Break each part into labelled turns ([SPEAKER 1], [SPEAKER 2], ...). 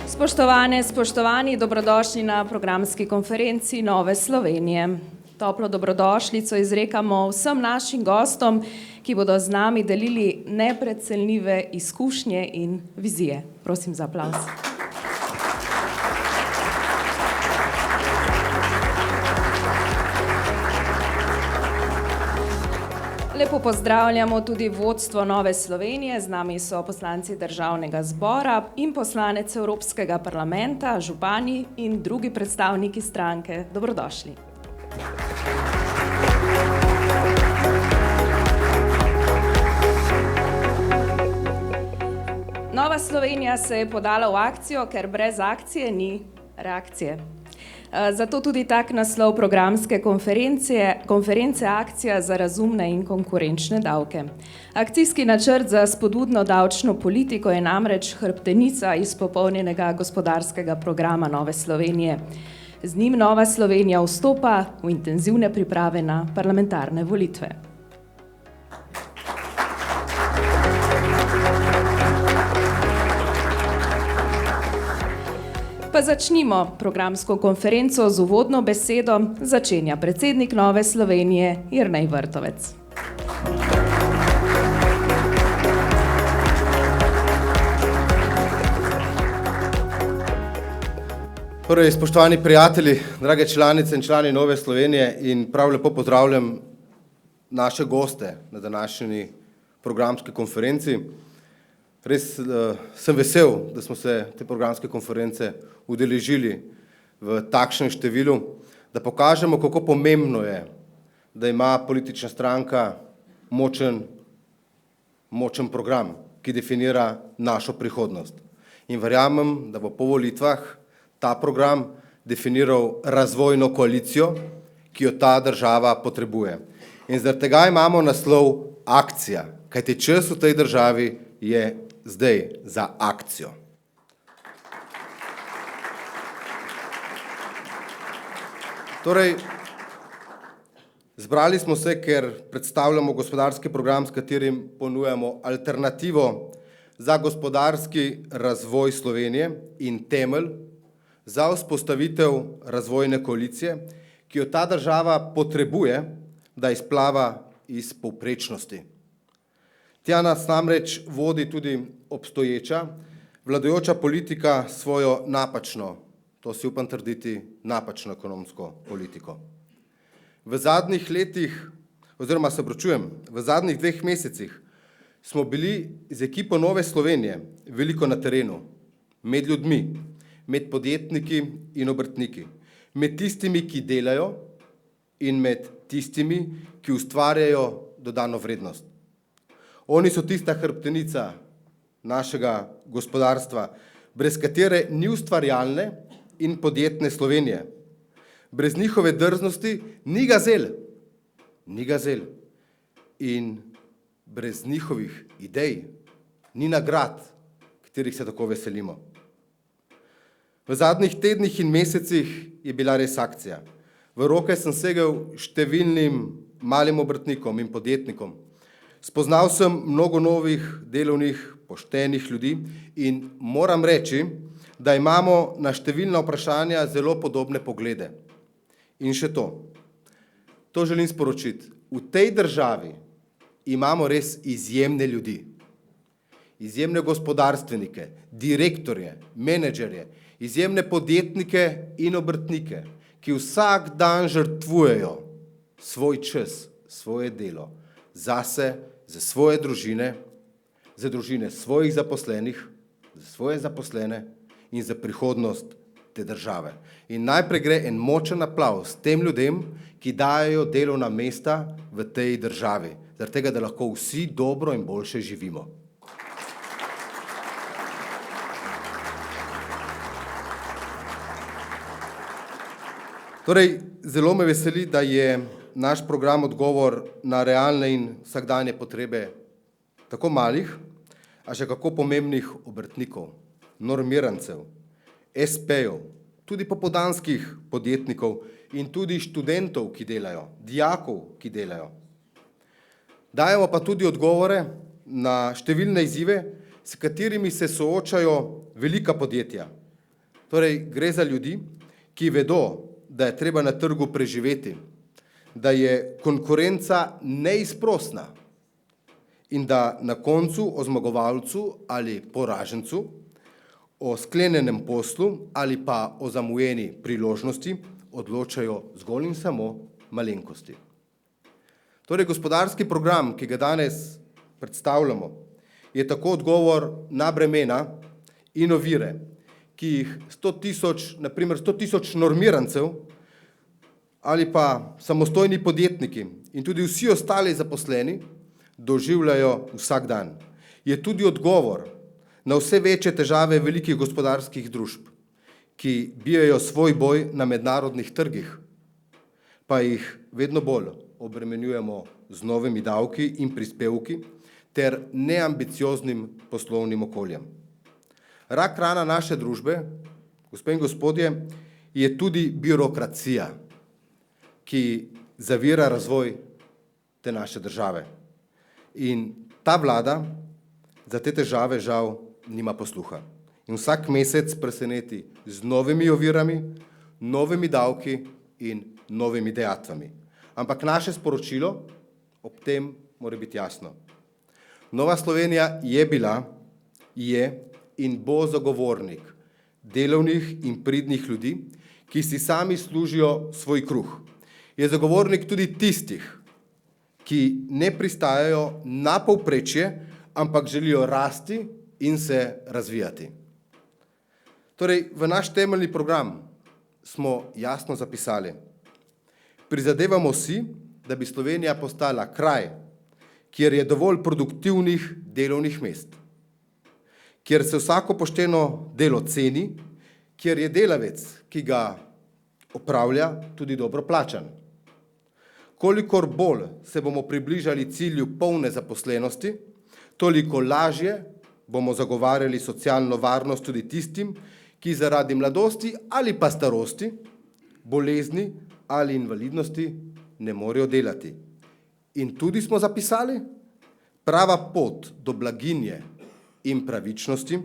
[SPEAKER 1] Spoštovane, spoštovani, dobrodošli na programski konferenci Nove Slovenije. Toplo dobrodošlico izrekamo vsem našim gostom, ki bodo z nami delili neprecenljive izkušnje in vizije. Prosim za aplavz. Lepo pozdravljamo tudi vodstvo Nove Slovenije, z nami so poslanci Državnega zbora in poslanec Evropskega parlamenta, župani in drugi predstavniki stranke. Dobrodošli. Nova Slovenija se je podala v akcijo, ker brez akcije ni reakcije. Zato tudi tak naslov programske konference Akcija za razumne in konkurenčne davke. Akcijski načrt za spodbudno davčno politiko je namreč hrbtenica izpopolnjenega gospodarskega programa Nove Slovenije. Z njim Nova Slovenija vstopa v intenzivne priprave na parlamentarne volitve. Pa začnimo programsko konferenco z uvodno besedo. Začenja predsednik Nove Slovenije Jernej Vrtovec.
[SPEAKER 2] Torej, spoštovani prijatelji, drage članice in člani Nove Slovenije in prav lepo pozdravljam naše goste na današnji programski konferenci. Res sem vesel, da smo se te programske konference udeležili v takšnem številu, da pokažemo, kako pomembno je, da ima politična stranka močen program, ki definira našo prihodnost. In verjamem, da bo po volitvah ta program definiral razvojno koalicijo, ki jo ta država potrebuje. In zaradi tega imamo naslov Akcija, kajti čas v tej državi je zdaj za akcijo. Torej, zbrali smo se, ker predstavljamo gospodarski program, s katerim ponujamo alternativo za gospodarski razvoj Slovenije in temelj za vzpostavitev razvojne koalicije, ki jo ta država potrebuje, da izplava iz povprečnosti. Tja nas namreč vodi tudi obstoječa, vladajoča politika svojo napačno, to si upam trditi, napačno ekonomsko politiko. V zadnjih letih, oziroma v zadnjih 2 mesecih smo bili z ekipo Nove Slovenije veliko na terenu, med ljudmi, med podjetniki in obrtniki, med tistimi, ki delajo in med tistimi, ki ustvarjajo dodano vrednost. Oni so tista hrbtenica našega gospodarstva, brez katere ni ustvarjalne in podjetne Slovenije. Brez njihove drznosti ni gazel. In brez njihovih idej ni nagrad, katerih se tako veselimo. V zadnjih tednih in mesecih je bila res akcija. V roke sem segel številnim malim obrtnikom in podjetnikom. Spoznal sem mnogo novih, delovnih, poštenih ljudi in moram reči, da imamo na številna vprašanja zelo podobne poglede. In še to želim sporočiti. V tej državi imamo res izjemne ljudi, izjemne gospodarstvenike, direktorje, menedžerje, izjemne podjetnike in obrtnike, ki vsak dan žrtvujejo svoj čas, svoje delo, zase, za svoje družine, za družine svojih zaposlenih, za svoje zaposlene in za prihodnost te države. In najprej gre en močen aplavz tem ljudem, ki dajejo delovna mesta v tej državi, zaradi tega, da lahko vsi dobro in boljše živimo. Torej, zelo me veseli, da je naš program odgovor na realne in vsakdanje potrebe tako malih, a še kako pomembnih obrtnikov, normirancev, SP-jev, tudi popoldanskih podjetnikov in tudi študentov, ki delajo, dijakov, ki delajo. Dajemo pa tudi odgovore na številne izzive, s katerimi se soočajo velika podjetja, Torej, gre za ljudi, ki vedo, da je treba na trgu preživeti, da je konkurenca neizprosna in da na koncu o zmagovalcu ali poražencu, o sklenjenem poslu ali pa o zamujeni priložnosti odločajo zgolj in samo malenkosti. Torej, gospodarski program, ki ga danes predstavljamo, je tako odgovor na bremena in ovire, ki jih 100 tisoč normirancev ali pa samostojni podjetniki in tudi vsi ostali zaposleni doživljajo vsak dan. Je tudi odgovor na vse večje težave velikih gospodarskih družb, ki bijejo svoj boj na mednarodnih trgih, pa jih vedno bolj obremenjujemo z novimi davki in prispevki ter neambicioznim poslovnim okoljem. Rak rana naše družbe, gospe in gospodje, je tudi birokracija, ki zavira razvoj te naše države. In ta vlada za te težave žal nima posluha. In vsak mesec preseneti z novimi ovirami, novimi davki in novimi dejatvami. Ampak naše sporočilo ob tem mora biti jasno. Nova Slovenija je bila, je in bo zagovornik delovnih in pridnih ljudi, ki si sami služijo svoj kruh. Je zagovornik tudi tistih, ki ne pristajajo na povprečje, ampak želijo rasti in se razvijati. Torej, v naš temeljni program smo jasno zapisali: prizadevamo si, da bi Slovenija postala kraj, kjer je dovolj produktivnih delovnih mest, kjer se vsako pošteno delo ceni, kjer je delavec, ki ga opravlja, tudi dobro plačan. Kolikor bolj se bomo približali cilju polne zaposlenosti, toliko lažje bomo zagovarjali socialno varnost tudi tistim, ki zaradi mladosti ali pa starosti, bolezni ali invalidnosti ne morejo delati. In tudi smo zapisali, prava pot do blaginje in pravičnosti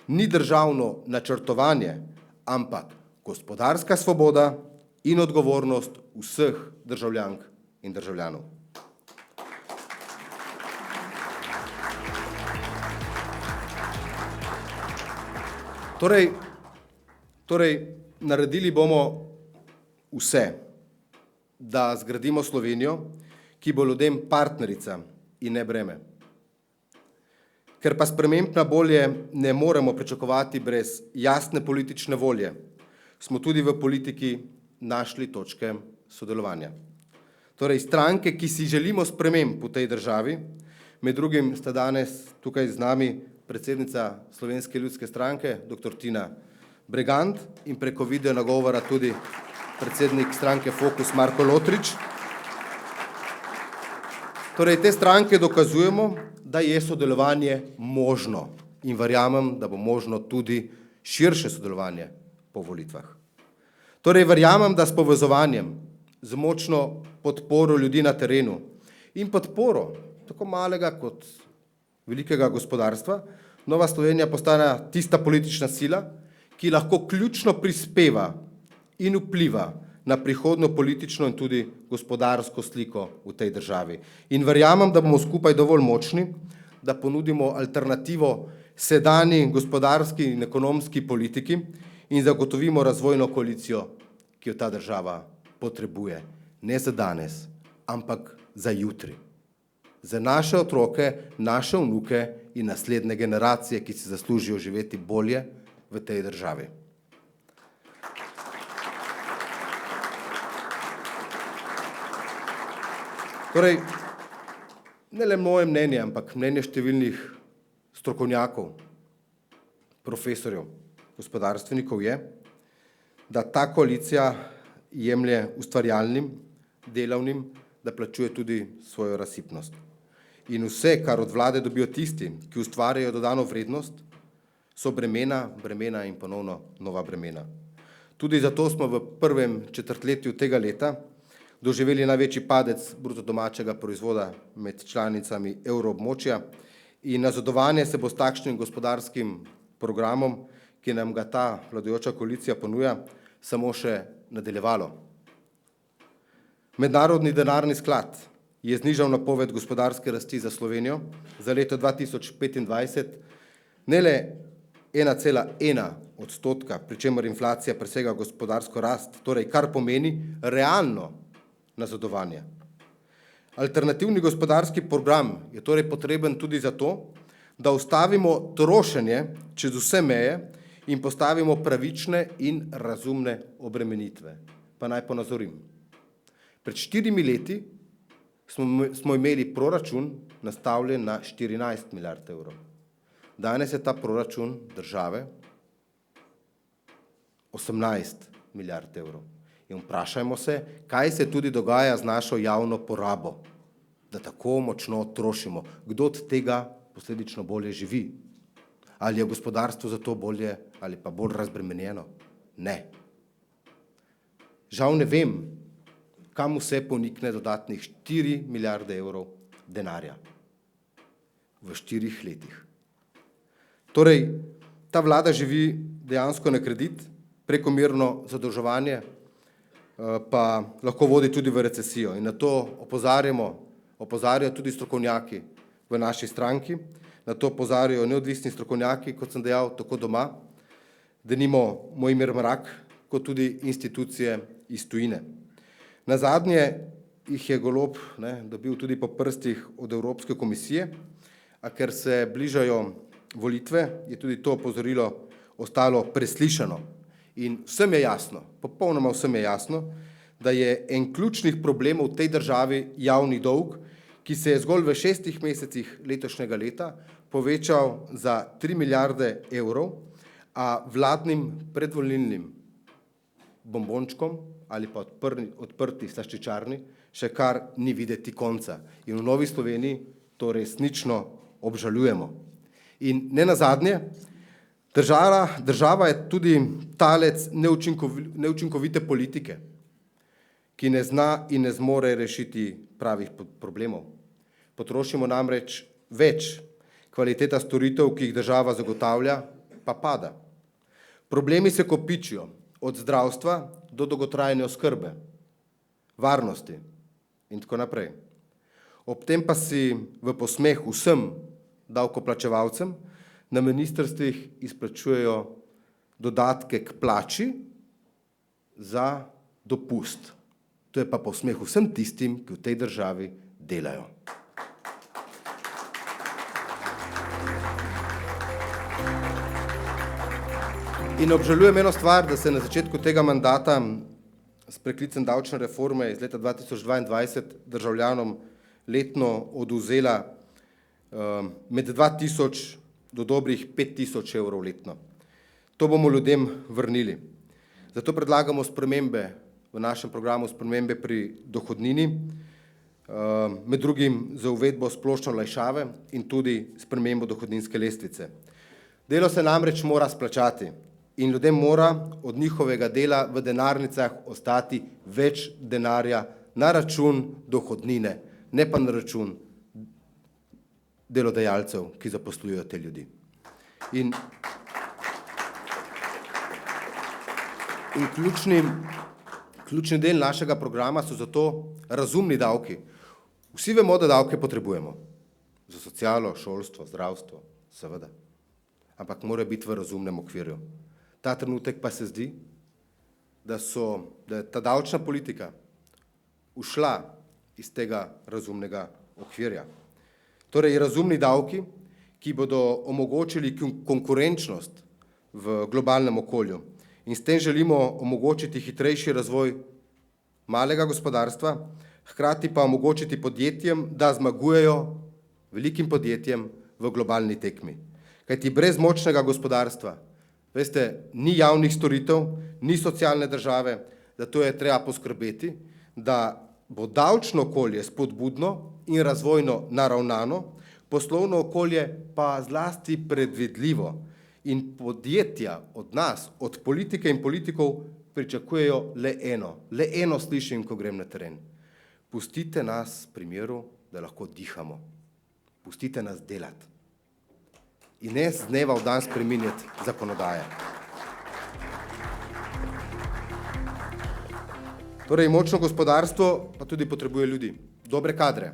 [SPEAKER 2] ni državno načrtovanje, ampak gospodarska svoboda in odgovornost vseh državljank in državljanov. Torej, naredili bomo vse, da zgradimo Slovenijo, ki bo ljudem partnerica in ne breme. Ker pa sprememb na bolje ne moremo pričakovati brez jasne politične volje, smo tudi v politiki našli točke sodelovanja. Torej, stranke, ki si želimo sprememb v tej državi, med drugim sta danes tukaj z nami predsednica Slovenske ljudske stranke, dr. Tina Bregant, in preko video nagovora tudi predsednik stranke Fokus Marko Lotrič. Torej, te stranke dokazujemo, da je sodelovanje možno in verjamem, da bo možno tudi širše sodelovanje po volitvah. Torej, verjamem, da s povezovanjem, z močno podporo ljudi na terenu in podporo tako malega kot velikega gospodarstva, Nova Slovenija postane tista politična sila, ki lahko ključno prispeva in vpliva na prihodnjo politično in tudi gospodarsko sliko v tej državi. In verjamem, da bomo skupaj dovolj močni, da ponudimo alternativo sedanji gospodarski in ekonomski politiki in zagotovimo razvojno koalicijo, ki jo ta država potrebuje. Ne za danes, ampak za jutri. Za naše otroke, naše vnuke in naslednje generacije, ki si zaslužijo živeti bolje v tej državi. Torej, ne le moje mnenje, ampak mnenje številnih strokovnjakov, profesorjev, gospodarstvenikov je, da ta koalicija jemlje ustvarjalnim, delavnim, da plačuje tudi svojo razsipnost. In vse, kar od vlade dobijo tisti, ki ustvarjajo dodano vrednost, so bremena in ponovno nova bremena. Tudi zato smo v prvem četrtletju tega leta doživeli največji padec bruto domačega proizvoda med članicami evroobmočja in nazadovanje se bo s takšnim gospodarskim programom, ki nam ga ta vladajoča koalicija ponuja, samo še nadaljevalo. Mednarodni denarni sklad je znižal napoved gospodarske rasti za Slovenijo za leto 2025 ne le 1,1%, pri čemer inflacija presega gospodarsko rast, torej kar pomeni realno nazadovanje. Alternativni gospodarski program je torej potreben tudi zato, da ustavimo trošenje čez vse meje in postavimo pravične in razumne obremenitve. Pa naj ponazorim. Pred 4 leti smo imeli proračun nastavljen na 14 milijard evrov. Danes je ta proračun države 18 milijard evrov. In vprašajmo se, kaj se tudi dogaja z našo javno porabo, da tako močno trošimo. Kdo od tega posledično bolje živi? Ali je gospodarstvo zato bolje ali pa bolj razbremenjeno? Ne. Žal ne vem, kam vse ponikne dodatnih 4 milijarde evrov denarja v 4 letih. Torej, ta vlada živi dejansko na kredit, prekomerno zadolževanje pa lahko vodi tudi v recesijo. In na to opozarjajo tudi strokovnjaki v naši stranki, na to opozarjajo neodvisni strokovnjaki, kot sem dejal, tako doma, denimo Mojmir Mrak, kot tudi institucije iz tujine. Nazadnje jih je Golob dobil tudi po prstih od Evropske komisije, a ker se bližajo volitve, je tudi to opozorilo ostalo preslišano. In vsem je jasno, popolnoma vsem je jasno, da je en ključnih problemov v tej državi javni dolg, ki se je zgolj v 6 mesecih letošnjega leta povečal za 3 milijarde evrov, a vladnim predvolilnim bombončkom ali pa odprti slaščičarni še kar ni videti konca. In v Novi Sloveniji to resnično obžalujemo. In ne nazadnje, država je tudi talec neučinkovite politike, ki ne zna in ne zmore rešiti pravih problemov. Potrošimo namreč več, kvaliteta storitev, ki jih država zagotavlja, pa pada. Problemi se kopičijo od zdravstva do dolgotrajne oskrbe, varnosti in tako naprej. Ob tem pa si v posmeh vsem davkoplačevalcem na ministrstvih izplačujejo dodatke k plači za dopust. To je pa posmeh vsem tistim, ki v tej državi delajo. In obžalujem eno stvar, da se na začetku tega mandata s preklicem davčne reforme iz leta 2022 državljanom letno odvzela med 2000 do dobrih 5000 evrov letno. To bomo ljudem vrnili. Zato predlagamo spremembe v našem programu, spremembe pri dohodnini, med drugim za uvedbo splošne olajšave in tudi spremembo dohodninske lestvice. Delo se namreč mora splačati in ljudem mora od njihovega dela v denarnicah ostati več denarja na račun dohodnine, ne pa na račun delodajalcev, ki zaposlujejo te ljudi. In ključni del našega programa so zato razumni davki. Vsi vemo, da davke potrebujemo. Za socialo, šolstvo, zdravstvo, seveda. Ampak mora biti v razumnem okvirju. Ta trenutek pa se zdi, da je ta davčna politika ušla iz tega razumnega okvirja. Torej razumni davki, ki bodo omogočili konkurenčnost v globalnem okolju. In s tem želimo omogočiti hitrejši razvoj malega gospodarstva, hkrati pa omogočiti podjetjem, da zmagujejo velikim podjetjem v globalni tekmi. Kajti brez močnega gospodarstva, veste, ni javnih storitev, ni socialne države, zato je treba poskrbeti, da bo davčno okolje spodbudno in razvojno naravnano, poslovno okolje pa zlasti predvidljivo. In podjetja od nas, od politike in politikov pričakujejo le eno slišim, ko grem na teren. Pustite nas pri miru, da lahko dihamo. Pustite nas delati. In ne z dneva v dan spreminjati zakonodaje. Torej, močno gospodarstvo pa tudi potrebuje ljudi, dobre kadre.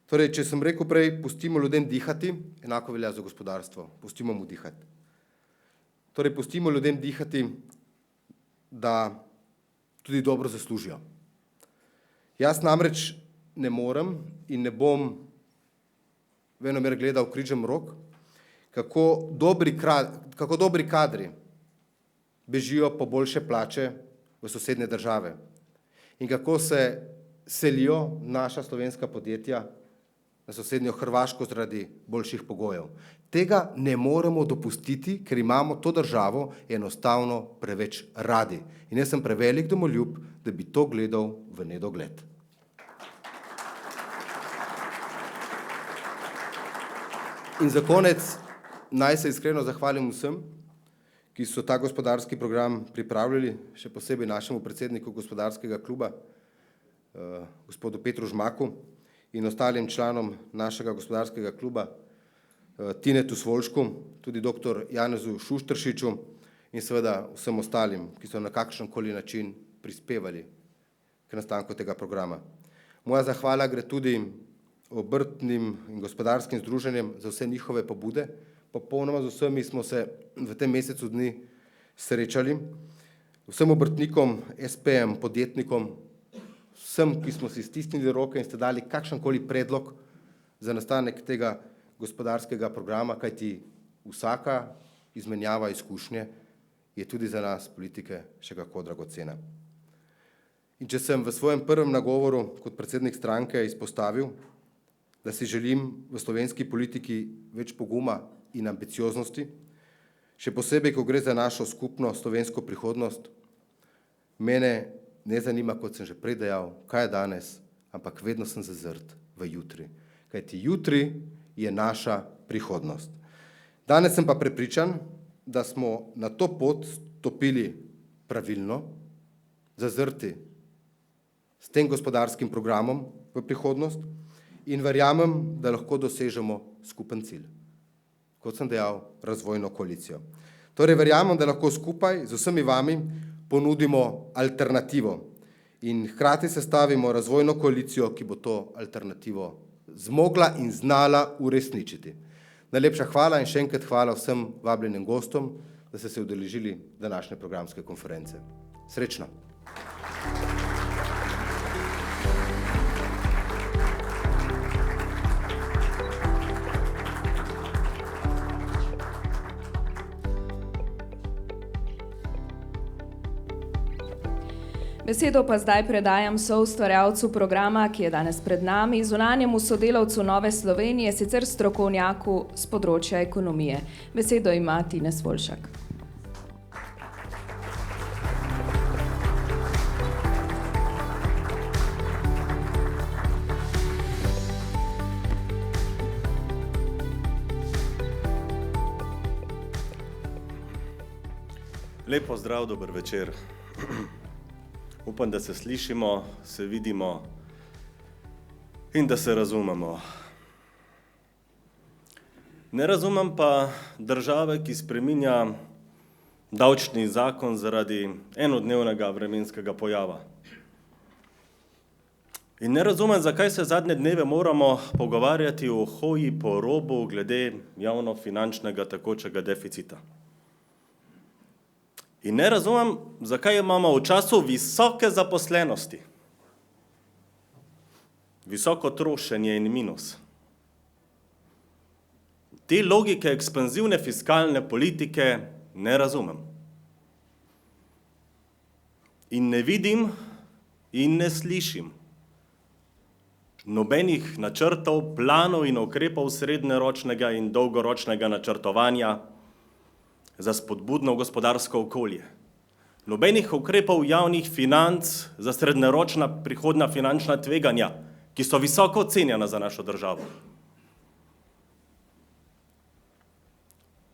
[SPEAKER 2] Torej, če sem rekel prej, pustimo ljudem dihati, enako velja za gospodarstvo, pustimo mu dihati. Torej, pustimo ljudem dihati, da tudi dobro zaslužijo. Jaz namreč ne morem in ne bom venomer gledal križem rok, kako dobri kadri bežijo po boljše plače v sosednje države in kako se selijo naša slovenska podjetja na sosednjo Hrvaško zaradi boljših pogojev. Tega ne moremo dopustiti, ker imamo to državo enostavno preveč radi. In jaz sem prevelik domoljub, da bi to gledal v nedogled. In za konec naj se iskreno zahvalim vsem, ki so ta gospodarski program pripravljali, še posebej našemu predsedniku gospodarskega kluba, gospodu Petru Žmaku in ostalim članom našega gospodarskega kluba, Tinetu Svolšku, tudi dr. Janezu Šušteršiču in seveda vsem ostalim, ki so na kakšenkoli način prispevali k nastanku tega programa. Moja zahvala gre tudi obrtnim in gospodarskim združenjem za vse njihove pobude. Popolnoma z vsemi smo se v tem mesecu dni srečali. Vsem obrtnikom, SP-jem, podjetnikom, vsem, ki smo si stisnili roke in ste dali kakšenkoli predlog za nastanek tega gospodarskega programa, kajti vsaka izmenjava izkušnje je tudi za nas politike še kako dragocena. In če sem v svojem prvem nagovoru kot predsednik stranke izpostavil, da si želim v slovenski politiki več poguma in ambicioznosti, še posebej, ko gre za našo skupno slovensko prihodnost, mene ne zanima, kot sem že prej dejal, kaj je danes, ampak vedno sem zazrt v jutri. Kajti jutri je naša prihodnost. Danes sem pa prepričan, da smo na to pot stopili pravilno, zazrti s tem gospodarskim programom v prihodnost in verjamem, da lahko dosežemo skupen cilj. Kot sem dejal, razvojno koalicijo. Torej, verjamem, da lahko skupaj z vsemi vami ponudimo alternativo in hkrati sestavimo razvojno koalicijo, ki bo to alternativo zmogla in znala uresničiti. Najlepša hvala in še enkrat hvala vsem vabljenim gostom, da ste se udeležili današnje programske konference. Srečno!
[SPEAKER 1] Besedo pa zdaj predajam soustvarjalcu programa, ki je danes pred nami, zunanjemu sodelavcu Nove Slovenije, sicer strokovnjaku z področja ekonomije. Besedo ima Tine Svolšak.
[SPEAKER 3] Lep pozdrav, dober večer. Upam, da se slišimo, se vidimo in da se razumemo. Ne razumem pa države, ki spreminja davčni zakon zaradi enodnevnega vremenskega pojava. In ne razumem, zakaj se zadnje dneve moramo pogovarjati o hoji po robu glede javnofinančnega tekočega deficita. In ne razumem, zakaj imamo v času visoke zaposlenosti, visoko trošenje in minus. Te logike ekspanzivne fiskalne politike ne razumem. In ne vidim in ne slišim nobenih načrtov, planov in ukrepov srednjeročnega in dolgoročnega načrtovanja za spodbudno gospodarsko okolje. Nobenih ukrepov javnih financ za srednjeročna prihodna finančna tveganja, ki so visoko ocenjena za našo državo.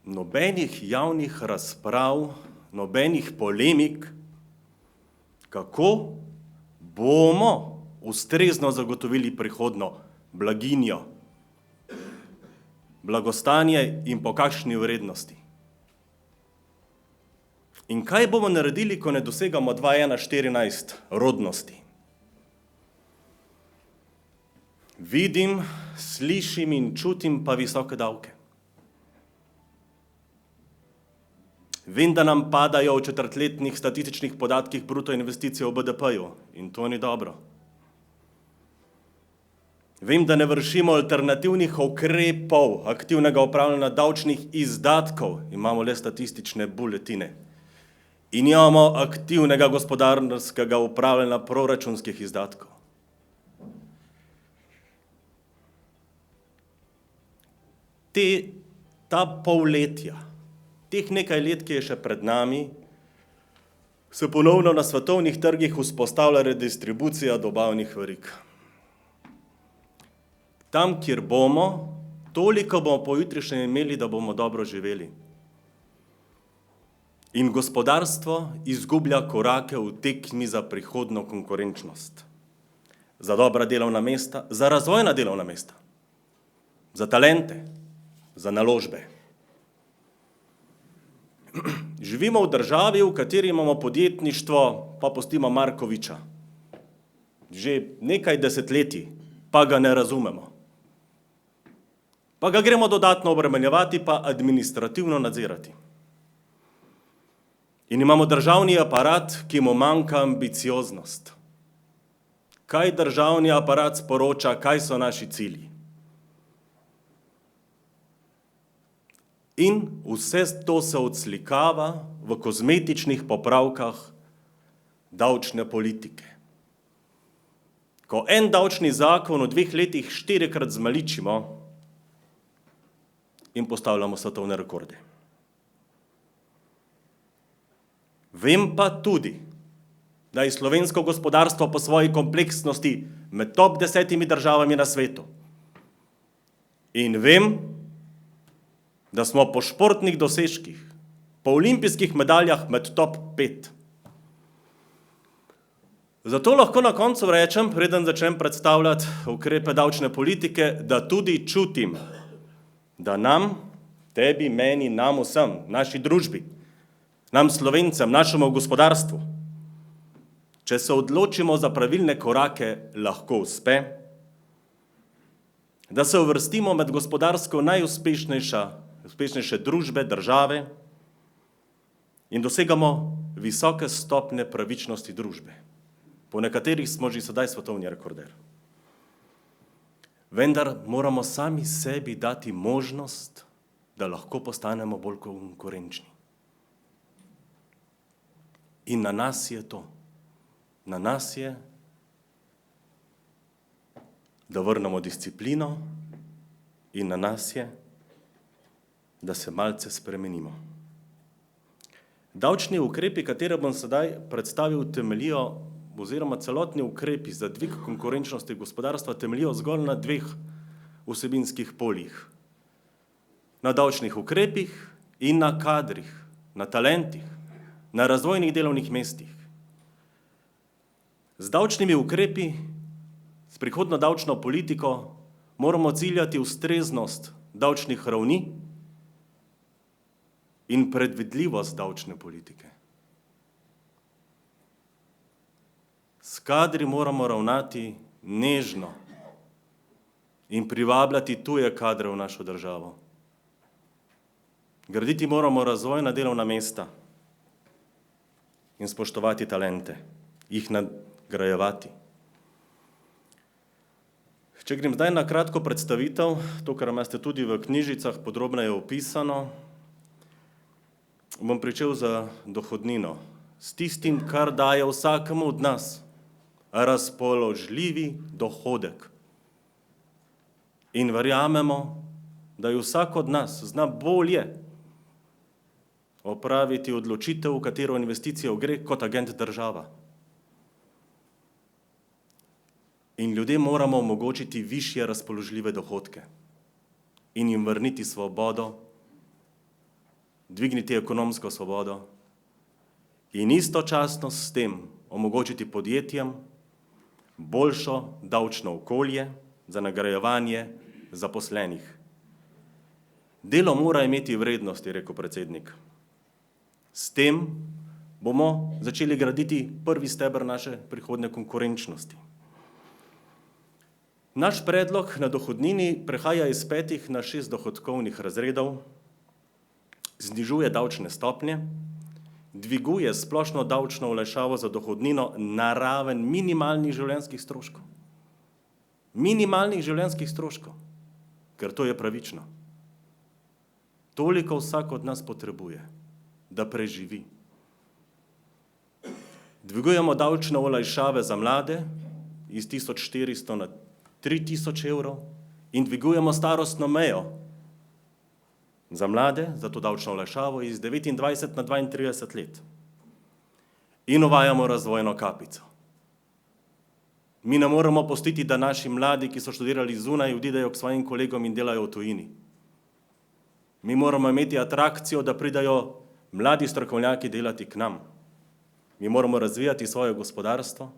[SPEAKER 3] Nobenih javnih razprav, nobenih polemik, kako bomo ustrezno zagotovili prihodno blaginjo, blagostanje in po kakšni vrednosti. In kaj bomo naredili, ko ne dosegamo 2,1,14 rodnosti? Vidim, slišim in čutim pa visoke davke. Vem, da nam padajo v četrtletnih statističnih podatkih bruto investicije v BDP-ju in to ni dobro. Vem, da ne vršimo alternativnih ukrepov aktivnega upravljanja davčnih izdatkov, imamo le statistične buletine. In imamo aktivnega gospodarskega upravljanja proračunskih izdatkov. Ta polletja, teh nekaj let, ki je še pred nami, se ponovno na svetovnih trgih vzpostavlja redistribucija dobavnih verig. Tam, kjer bomo, toliko bomo pojutrišnjem imeli, da bomo dobro živeli. In gospodarstvo izgublja korake v tekmi za prihodno konkurenčnost, za dobra delovna mesta, za razvojna delovna mesta, za talente, za naložbe. Živimo v državi, v kateri imamo podjetništvo, pa pustimo Markoviča. Že nekaj desetletij, pa ga ne razumemo. Pa ga gremo dodatno obremenjevati, pa administrativno nadzirati. In imamo državni aparat, ki mu manjka ambicioznost. Kaj državni aparat sporoča, kaj so naši cilji? In vse to se odslikava v kozmetičnih popravkah davčne politike. Ko en davčni zakon v 2 letih 4-krat zmaličimo in postavljamo svetovne rekorde. Vem pa tudi, da je slovensko gospodarstvo po svoji kompleksnosti med top 10 državami na svetu. In vem, da smo po športnih dosežkih, po olimpijskih medaljah med top 5. Zato lahko na koncu rečem, preden začnem predstavljati ukrepe davčne politike, da tudi čutim, da nam, tebi, meni, nam vsem, naši družbi, nam Slovencem, našemu gospodarstvu, če se odločimo za pravilne korake, lahko uspe, da se uvrstimo med gospodarsko najuspešnejše družbe, države in dosegamo visoke stopnje pravičnosti družbe. Po nekaterih smo že sedaj svetovni rekorder. Vendar moramo sami sebi dati možnost, da lahko postanemo bolj konkurenčni. In na nas je to. Na nas je, da vrnemo disciplino in na nas je, da se malce spremenimo. Davčni ukrepi, katere bom sedaj predstavil, temeljijo, oziroma celotni ukrepi za dvig konkurenčnosti gospodarstva temeljijo zgolj na 2 vsebinskih poljih. Na davčnih ukrepih in na kadrih, na talentih, na razvojnih delovnih mestih. Z davčnimi ukrepi, s prihodno davčno politiko moramo ciljati ustreznost davčnih ravni in predvidljivost davčne politike. S kadri moramo ravnati nežno in privabljati tuje kadre v našo državo. Graditi moramo razvojna delovna mesta in spoštovati talente, jih nagrajevati. Če grem zdaj na kratko predstavitev, to, kar imate tudi v knjižicah podrobneje opisano, bom pričel z dohodnino, s tistim, kar daje vsakemu od nas razpoložljivi dohodek. In verjamemo, da je vsak od nas zna bolje opraviti odločitev, v katero investicijo gre, kot agent država. In ljudem moramo omogočiti višje razpoložljive dohodke in jim vrniti svobodo, dvigniti ekonomsko svobodo in istočasno s tem omogočiti podjetjem boljšo davčno okolje za nagrajevanje zaposlenih. Delo mora imeti vrednost, je rekel predsednik. S tem bomo začeli graditi prvi steber naše prihodne konkurenčnosti. Naš predlog na dohodnini prehaja iz 5 na 6 dohodkovnih razredov, znižuje davčne stopnje, dviguje splošno davčno olajšavo za dohodnino na raven minimalnih življenjskih stroškov. Minimalnih življenjskih stroškov, ker to je pravično. Toliko vsak od nas potrebuje, da preživi. Dvigujemo davčne olajšave za mlade iz 1400 na 3000 evrov in dvigujemo starostno mejo za mlade, za to davčno olajšavo iz 29 na 32 let. In uvajamo razvojno kapico. Mi ne moremo pustiti, da naši mladi, ki so študirali zunaj, odidejo k svojim kolegom in delajo v tujini. Mi moramo imeti atrakcijo, da pridajo mladi strokovnjaki delati k nam. Mi moramo razvijati svoje gospodarstvo,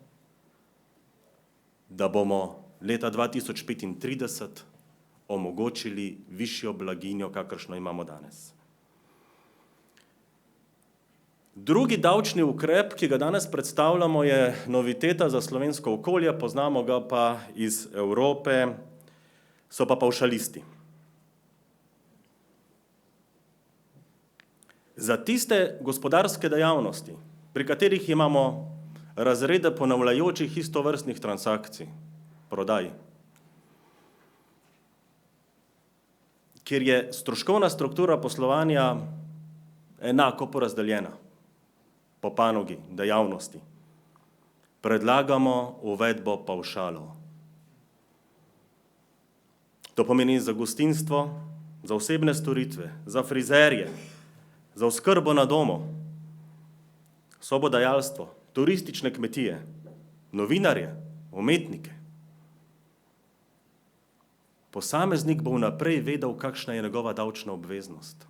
[SPEAKER 3] da bomo leta 2035 omogočili višjo blaginjo, kakršno imamo danes. Drugi davčni ukrep, ki ga danes predstavljamo, je noviteta za slovensko okolje, poznamo ga pa iz Evrope, so pa pavšalisti. Za tiste gospodarske dejavnosti, pri katerih imamo razrede ponavljajočih istovrstnih transakcij, prodaj, kjer je stroškovna struktura poslovanja enako porazdeljena po panogi dejavnosti, predlagamo uvedbo pavšalov. To pomeni za gostinstvo, za osebne storitve, za frizerje, za oskrbo na domu, sobodajalstvo, turistične kmetije, novinarje, umetnike. Posameznik bo vnaprej vedel, kakšna je njegova davčna obveznost.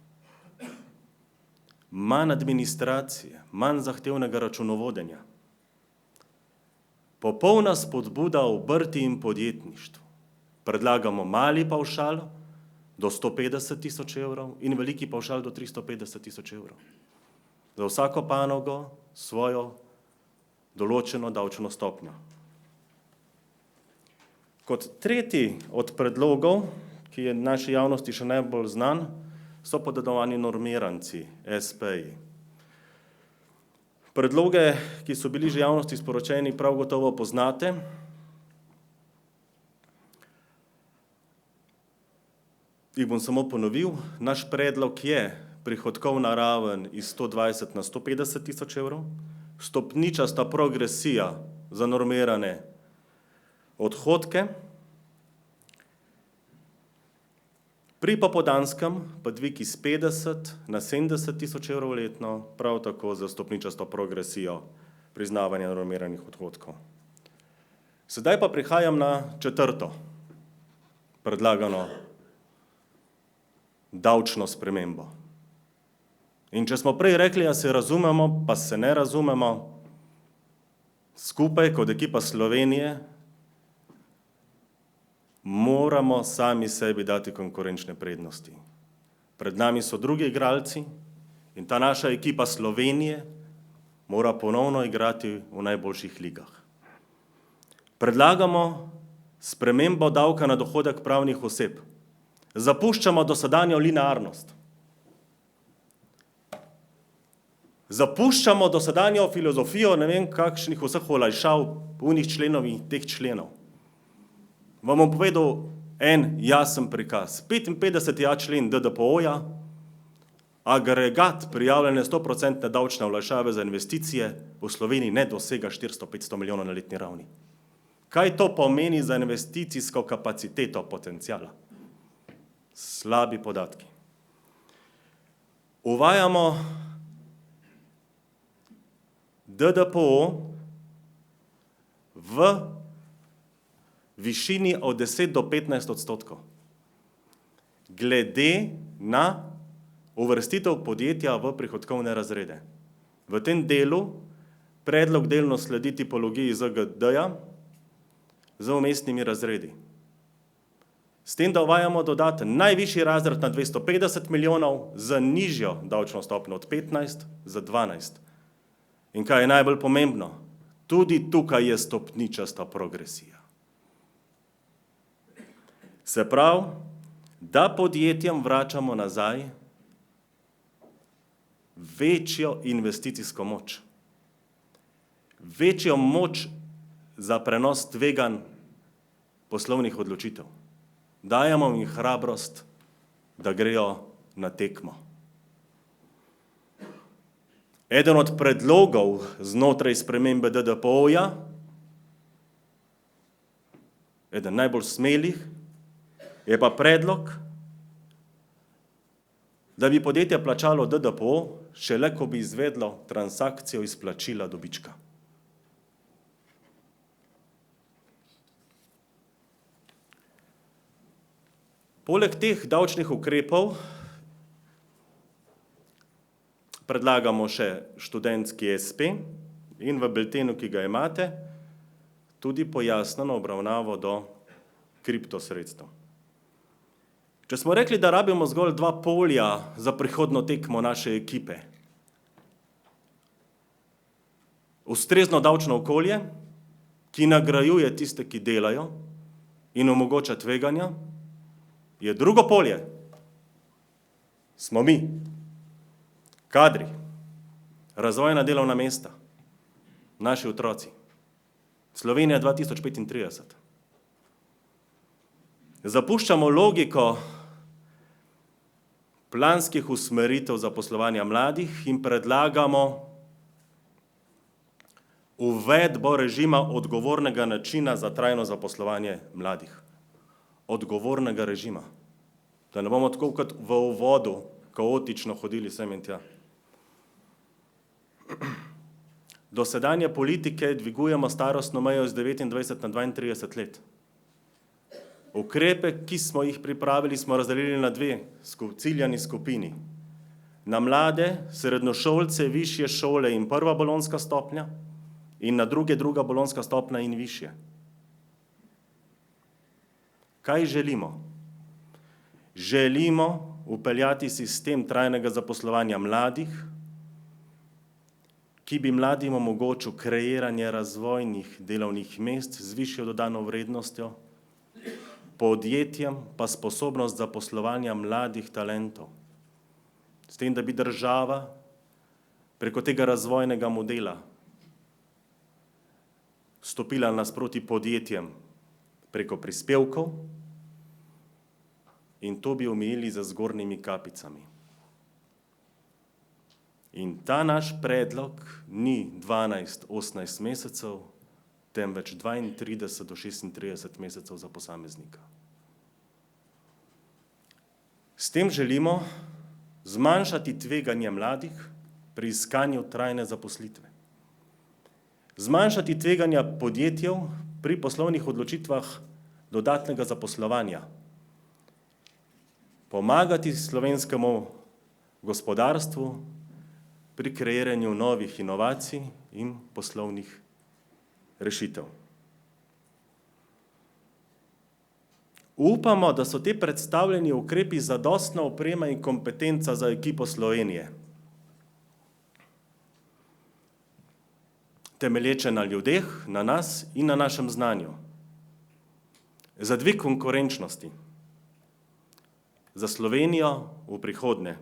[SPEAKER 3] Manj administracije, manj zahtevnega računovodenja. Popolna spodbuda obrti in podjetništvu. Predlagamo mali pavšal do 150 tisoč evrov in veliki pavšal do 350 tisoč evrov. Za vsako panogo svojo določeno davčno stopnjo. Kot tretji od predlogov, ki je naši javnosti še najbolj znan, so podedovani normiranci, SP-ji. Predloge, ki so bili že javnosti sporočeni, prav gotovo poznate. Jih bom samo ponovil. Naš predlog je prihodkovna raven iz 120 na 150 tisoč evrov, stopničasta progresija za normirane odhodke, pri popoldanskem pa dvig iz 50 na 70 tisoč evrov letno, prav tako za stopničasto progresijo priznavanja normiranih odhodkov. Sedaj pa prihajam na četrto predlagano davčno spremembo. In če smo prej rekli, da se razumemo, pa se ne razumemo, skupaj kot ekipa Slovenije moramo sami sebi dati konkurenčne prednosti. Pred nami so drugi igralci in ta naša ekipa Slovenije mora ponovno igrati v najboljših ligah. Predlagamo spremembo davka na dohodek pravnih oseb. Zapuščamo dosedanjo linearnost. Zapuščamo dosedanjo filozofijo, ne vem kakšnih vseh olajšav, unih členov in teh členov. Vam bom povedal en jasen prikaz. 55. člen DDPO-ja, agregat prijavljene 100% davčne olajšave za investicije v Sloveniji ne dosega 400-500 milijonov na letni ravni. Kaj to pomeni za investicijsko kapaciteto potencijala? Slabi podatki. Uvajamo DDPO v višini od 10 do 15 odstotkov. Glede na uvrstitev podjetja v prihodkovne razrede. V tem delu predlog delno sledi tipologiji ZGD-ja z umestnimi razredi. S tem, da uvajamo dodaten najvišji razred na 250 milijonov z nižjo davčno stopnjo od 15 za 12. In kaj je najbolj pomembno? Tudi tukaj je stopničasta progresija. Se pravi, da podjetjem vračamo nazaj večjo investicijsko moč, večjo moč za prenos tveganj poslovnih odločitev. Dajemo jim hrabrost, da grejo na tekmo. Eden od predlogov znotraj spremembe DDPO-ja, eden najbolj smelih, je pa predlog, da bi podjetje plačalo DDPO šele, ko bi izvedlo transakcijo izplačila dobička. Poleg teh davčnih ukrepov predlagamo še študentski SP in v biltenu, ki ga imate, tudi pojasnjeno obravnavo do kriptosredstev. Če smo rekli, da rabimo zgolj 2 polja za prihodno tekmo naše ekipe, ustrezno davčno okolje, ki nagrajuje tiste, ki delajo in omogoča tveganja, je drugo polje. Smo mi, kadri, razvojna delovna mesta, naši otroci. Slovenija 2035. Zapuščamo logiko planskih usmeritev zaposlovanja mladih in predlagamo uvedbo režima odgovornega načina za trajno zaposlovanje mladih. Odgovornega režima. Da ne bomo tako kot v uvodu kaotično hodili sem in tja. Dosedanje politike dvigujemo starostno mejo z 29 na 32 let. Ukrepe, ki smo jih pripravili, smo razdelili na 2 ciljani skupini. Na mlade, srednjošolce, višje šole in prva bolonjska stopnja in na druga bolonjska stopnja in višje. Kaj želimo? Želimo vpeljati sistem trajnega zaposlovanja mladih, ki bi mladim omogočil kreiranje razvojnih delovnih mest z višjo dodano vrednostjo, podjetjem pa sposobnost zaposlovanja mladih talentov. S tem, da bi država preko tega razvojnega modela stopila nasproti podjetjem preko prispevkov in to bi omejili za zgornjimi kapicami. In ta naš predlog ni 12-18 mesecev, temveč 32 do 36 mesecev za posameznika. S tem želimo zmanjšati tveganje mladih pri iskanju trajne zaposlitve. Zmanjšati tveganja podjetjev pri poslovnih odločitvah dodatnega zaposlovanja. Pomagati slovenskemu gospodarstvu pri kreiranju novih inovacij in poslovnih rešitev. Upamo, da so te predstavljeni ukrepi zadostna oprema in kompetenca za ekipo Slovenije. Temelječe na ljudeh, na nas in na našem znanju. Za dvig konkurenčnosti. Za Slovenijo v prihodnje.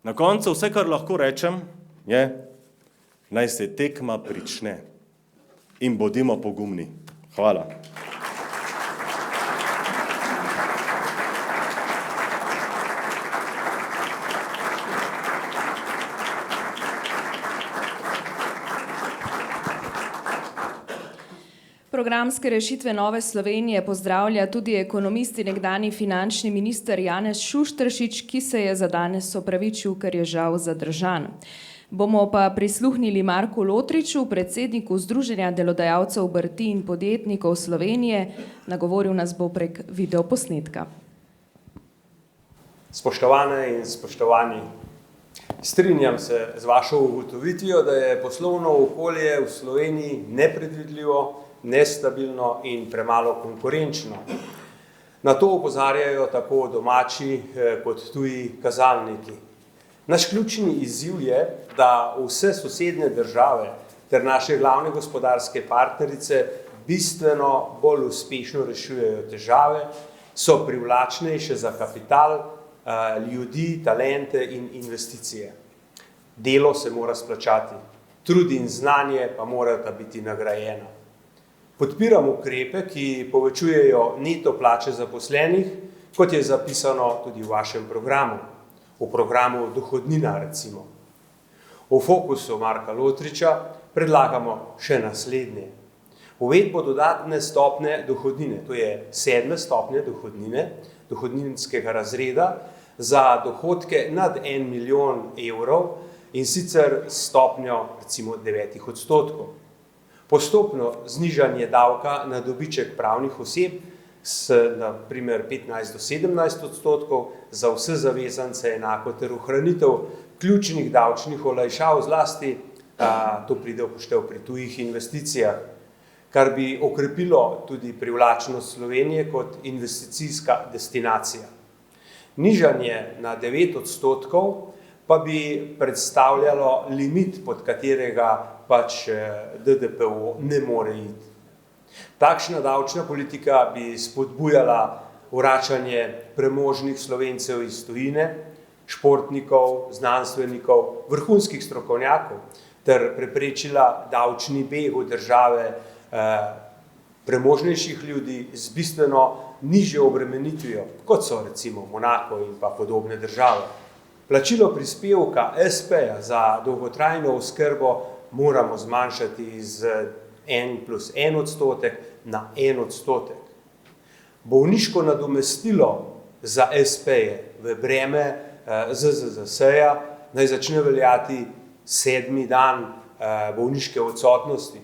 [SPEAKER 3] Na koncu vse, kar lahko rečem, je, naj se tekma prične in bodimo pogumni. Hvala.
[SPEAKER 1] Programske rešitve Nove Slovenije pozdravlja tudi ekonomist in nekdanji finančni minister Janez Šušteršič, ki se je za danes opravičil, ker je žal zadržan. Bomo pa prisluhnili Marku Lotriču, predsedniku Združenja delodajalcev obrti in podjetnikov Slovenije. Nagovoril nas bo prek videoposnetka.
[SPEAKER 4] Spoštovane in spoštovani, strinjam se z vašo ugotovitvijo, da je poslovno okolje v Sloveniji nepredvidljivo, nestabilno in premalo konkurenčno. Na to opozarjajo tako domači kot tuji kazalniki. Naš ključni izziv je, da vse sosednje države ter naše glavne gospodarske partnerice bistveno bolj uspešno rešujejo težave, so privlačnejše za kapital, ljudi, talente in investicije. Delo se mora splačati, trud in znanje pa morata biti nagrajena. Podpiram ukrepe, ki povečujejo neto plače zaposlenih, kot je zapisano tudi v vašem programu, v programu dohodnina recimo. V fokusu Marka Lotriča predlagamo še naslednje. Uvedbo dodatne stopnje dohodnine, to je 7. stopnje dohodnine, dohodninskega razreda za dohodke nad 1 milijon evrov in sicer stopnjo recimo 9%. Postopno znižanje davka na dobiček pravnih oseb s na primer 15 do 17% za vse zavezance enako ter ohranitev ključnih davčnih olajšav zlasti, to pride v poštev pri tujih investicijah, kar bi okrepilo tudi privlačnost Slovenije kot investicijska destinacija. Nižanje na 9% pa bi predstavljalo limit, pod katerega pač DDPO ne more iti. Takšna davčna politika bi spodbujala vračanje premožnih Slovencev iz tujine, športnikov, znanstvenikov, vrhunskih strokovnjakov ter preprečila davčni beg v države premožnejših ljudi z bistveno nižjo obremenitvijo, kot so recimo Monako in pa podobne države. Plačilo prispevka SP-ja za dolgotrajno oskrbo moramo zmanjšati z 1+1% na 1%. Bolniško nadomestilo za SP-je v breme ZZZS-ja naj začne veljati 7. dan bolniške odsotnosti.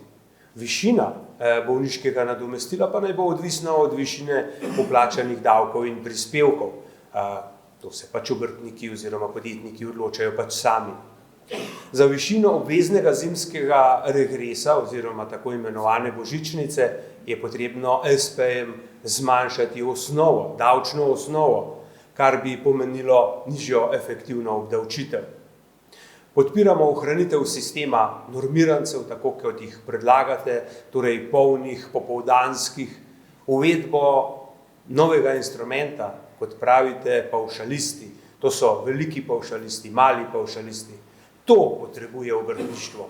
[SPEAKER 4] Višina bolniškega nadomestila pa naj bo odvisna od višine poplačanih davkov in prispevkov. To se pač obrtniki oziroma podjetniki odločajo pač sami. Za višino obveznega zimskega regresa oziroma tako imenovane božičnice je potrebno SP-jem zmanjšati osnovo, davčno osnovo, kar bi pomenilo nižjo efektivno obdavčitev. Podpiramo ohranitev sistema normirancev, tako kot jih predlagate, torej polnih, popoldanskih, uvedbo novega instrumenta, kot pravite, pavšalisti. To so veliki pavšalisti, mali pavšalisti. To potrebuje obrtništvo.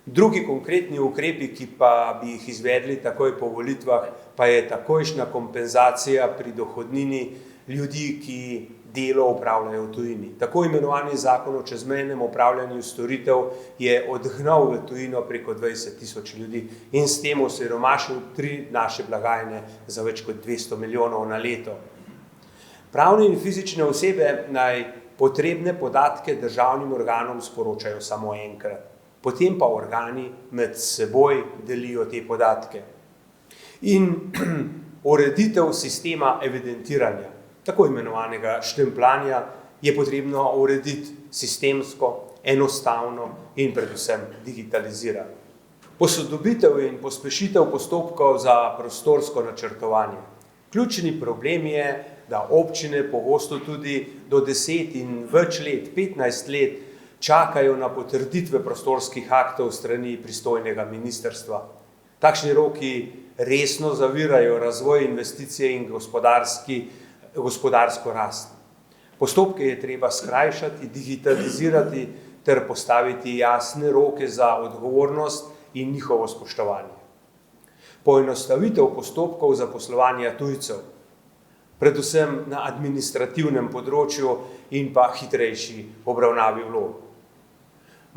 [SPEAKER 4] Drugi konkretni ukrepi, ki pa bi jih izvedli takoj po volitvah, pa je takojšnja kompenzacija pri dohodnini ljudi, ki delo opravljajo v tujini. Tako imenovani zakon o čezmejnem opravljanju storitev je odgnal v tujino preko 20.000 ljudi in s tem osiromašil 3 naše blagajne za več kot 200 milijonov na leto. Pravne in fizične osebe naj potrebne podatke državnim organom sporočajo samo enkrat, potem pa organi med seboj delijo te podatke. In ureditev sistema evidentiranja, tako imenovanega štempljanja, je potrebno urediti sistemsko, enostavno in predvsem digitalizirano. Posodobitev in pospešitev postopkov za prostorsko načrtovanje. Ključni problem je, da občine pogosto tudi do 10 in več let, 15 let, čakajo na potrditve prostorskih aktov strani pristojnega ministrstva. Takšni roki resno zavirajo razvoj investicije in gospodarsko rast. Postopke je treba skrajšati, digitalizirati ter postaviti jasne roke za odgovornost in njihovo spoštovanje. Poenostavitev postopkov zaposlovanja tujcev, predvsem na administrativnem področju in pa hitrejši obravnavi vlog.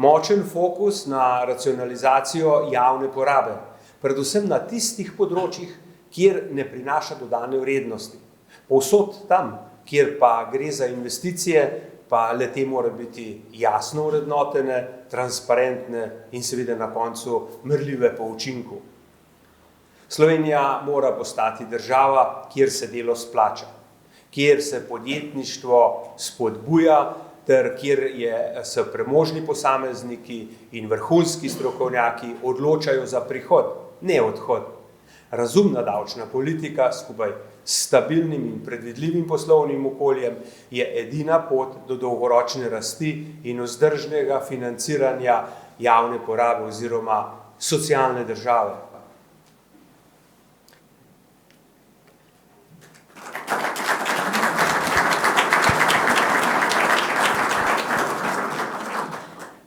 [SPEAKER 4] Močen fokus na racionalizacijo javne porabe, predvsem na tistih področjih, kjer ne prinaša dodane vrednosti. Povsod tam, kjer pa gre za investicije, pa le-te mora biti jasno vrednotene, transparentne in seveda na koncu merljive po učinku. Slovenija mora postati država, kjer se delo splača, kjer se podjetništvo spodbuja ter kjer se premožni posamezniki in vrhunski strokovnjaki odločajo za prihod, ne odhod. Razumna davčna politika skupaj s stabilnim in predvidljivim poslovnim okoljem je edina pot do dolgoročne rasti in vzdržnega financiranja javne porabe oziroma socialne države.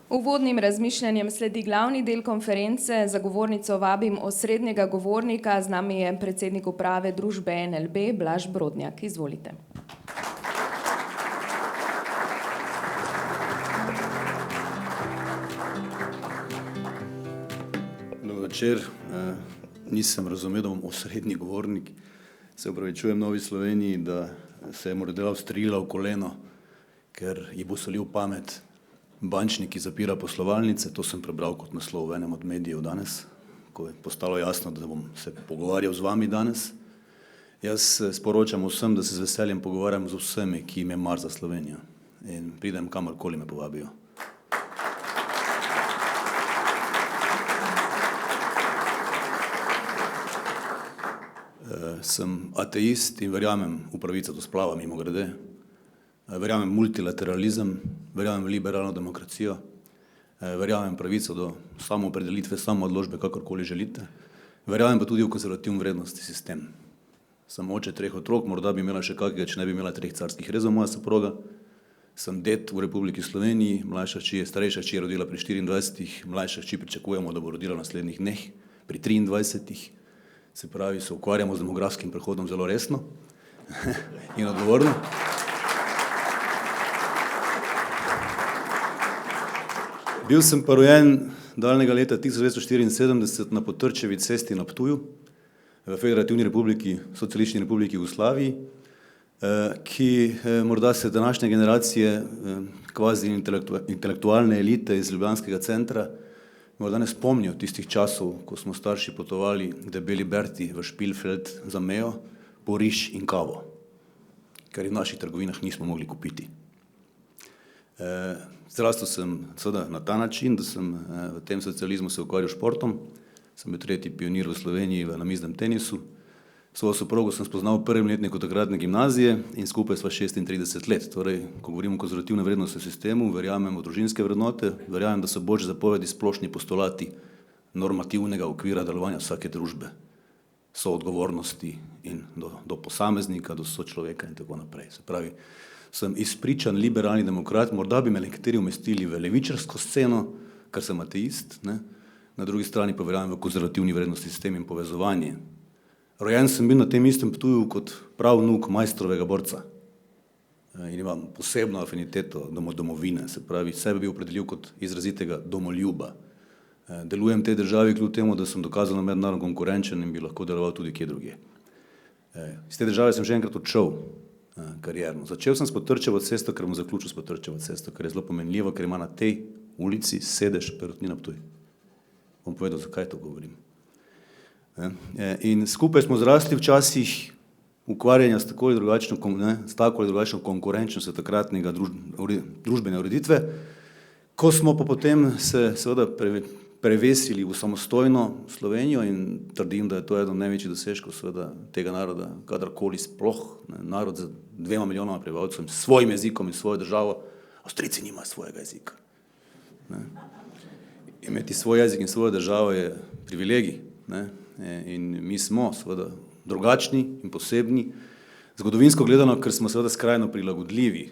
[SPEAKER 1] Uvodnim razmišljanjem sledi glavni del konference. Za govornico vabim osrednjega govornika, z nami je predsednik uprave družbe NLB Blaž Brodnjak. Izvolite.
[SPEAKER 5] Dober večer. Nisem razumel, da bom osrednji govornik. Se opravičujem Novi Sloveniji, da se je morda ustrelila v koleno, ker ji bo solil pamet bančnik, ki zapira poslovalnice. To sem prebral kot naslov v enem od medijev danes, ko je postalo jasno, da bom se pogovarjal z vami danes. Jaz sporočam vsem, da se z veseljem pogovarjam z vsemi, ki jim je mar za Slovenijo, in pridem kamorkoli me povabijo. Sem ateist in verjamem v pravico do splava, mimogrede. Verjamem multilateralizem, verjamem v liberalno demokracijo, verjamem pravico do samoopredelitve, samoodločbe, kakorkoli želite. Verjamem pa tudi v konzervativni vrednosti sistem. Sem oče 3 otrok, morda bi imela še kakega, če ne bi imela 3 carskih rezov moja soproga. Sem ded v Republiki Sloveniji, mlajša hči je, starejša hči je rodila pri 24, mlajša hči pričakujemo, da bo rodila v naslednjih dneh pri 23. Se pravi, se ukvarjamo z demografskim prehodom zelo resno in odgovorno. Bil sem pa rojen daljnega leta 1974 na Potrčevi cesti na Ptuju, v Federativni republiki, Socialistični republiki Jugoslaviji, ki morda se današnje generacije kvazi intelektualne elite iz Ljubljanskega centra morda ne spomnijo tistih časov, ko smo starši potovali debeli Berti v Špilfeld za mejo po riž in kavo, ker v naših trgovinah nismo mogli kupiti. Zrastel sem seveda na ta način, da sem v tem socializmu se ukvarjal športom. Sem bil 3. pionir v Sloveniji v namiznem tenisu. Svojo soprogo sem spoznal v 1. letniku takratne gimnazije in skupaj sva 36 let. Torej, ko govorimo o konzervativnem vrednostnem sistemu, verjamem v družinske vrednote, verjamem, da so božje zapovedi splošni postulati normativnega okvira delovanja vsake družbe, soodgovornosti in do posameznika, do sočloveka in tako naprej. Se pravi, sem izpričan liberalni demokrat, morda bi me nekateri umestili v levičarsko sceno, ker sem ateist, ne? Na drugi strani pa verjamem v konzervativni vrednostni sistem in povezovanje. Rojen sem bil na tem istem Ptuju kot prav vnuk majstrovega borca in imam posebno afiniteto do domovine, se pravi, sebe bi opredelil kot izrazitega domoljuba. Delujem v tej državi kljub temu, da sem dokazano mednarodno konkurenčen in bi lahko deloval tudi kje drugje. Iz te države sem že enkrat odšel karierno. Začel sem s Potrčevo cesto, ker bom zaključil s Potrčevo cesto, ker je zelo pomenljivo, ker ima na tej ulici sedež Perutnina Ptuj. Bom povedal, zakaj to govorim. In skupaj smo zrasli včasih ukvarjanja s tako ali drugačno konkurenčnostjo takratnega družbene ureditve, ko smo pa potem se seveda prevesili v samostojno Slovenijo in trdim, da je to eden največjih dosežkov seveda tega naroda, kadarkoli sploh, narod z 2 milijonoma prebivalcev, s svojim jezikom in svojo državo. Avstrijci nimajo svojega jezika. Imeti svoj jezik in svojo državo je privilegij, ne? In mi smo seveda drugačni in posebni, zgodovinsko gledano, ker smo seveda skrajno prilagodljivi,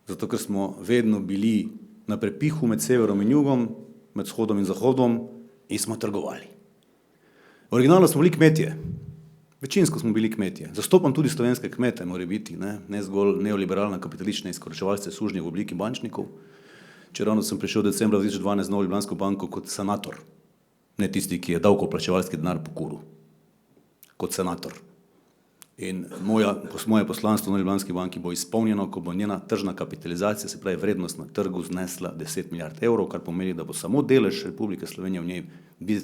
[SPEAKER 5] zato ker smo vedno bili na prepihu med severom in jugom, med vzhodom in zahodom in smo trgovali. Originalno smo bili kmetje, večinsko smo bili kmetje, zastopam tudi slovenske kmete, mora biti, ne zgolj neoliberalna kapitalistična izkoriščevalce sužnje v obliki bančnikov. Ravno sem prišel decembra 2012 v Ljubljansko banko kot senator, ne tisti, ki je davkoplačevalski denar pokuril, kot senator. In moje poslanstvo na Ljubljanski banki bo izpolnjeno, ko bo njena tržna kapitalizacija, se pravi vrednost na trgu, znesla 10 milijard evrov, kar pomeni, da bo samo delež Republike Slovenije v njej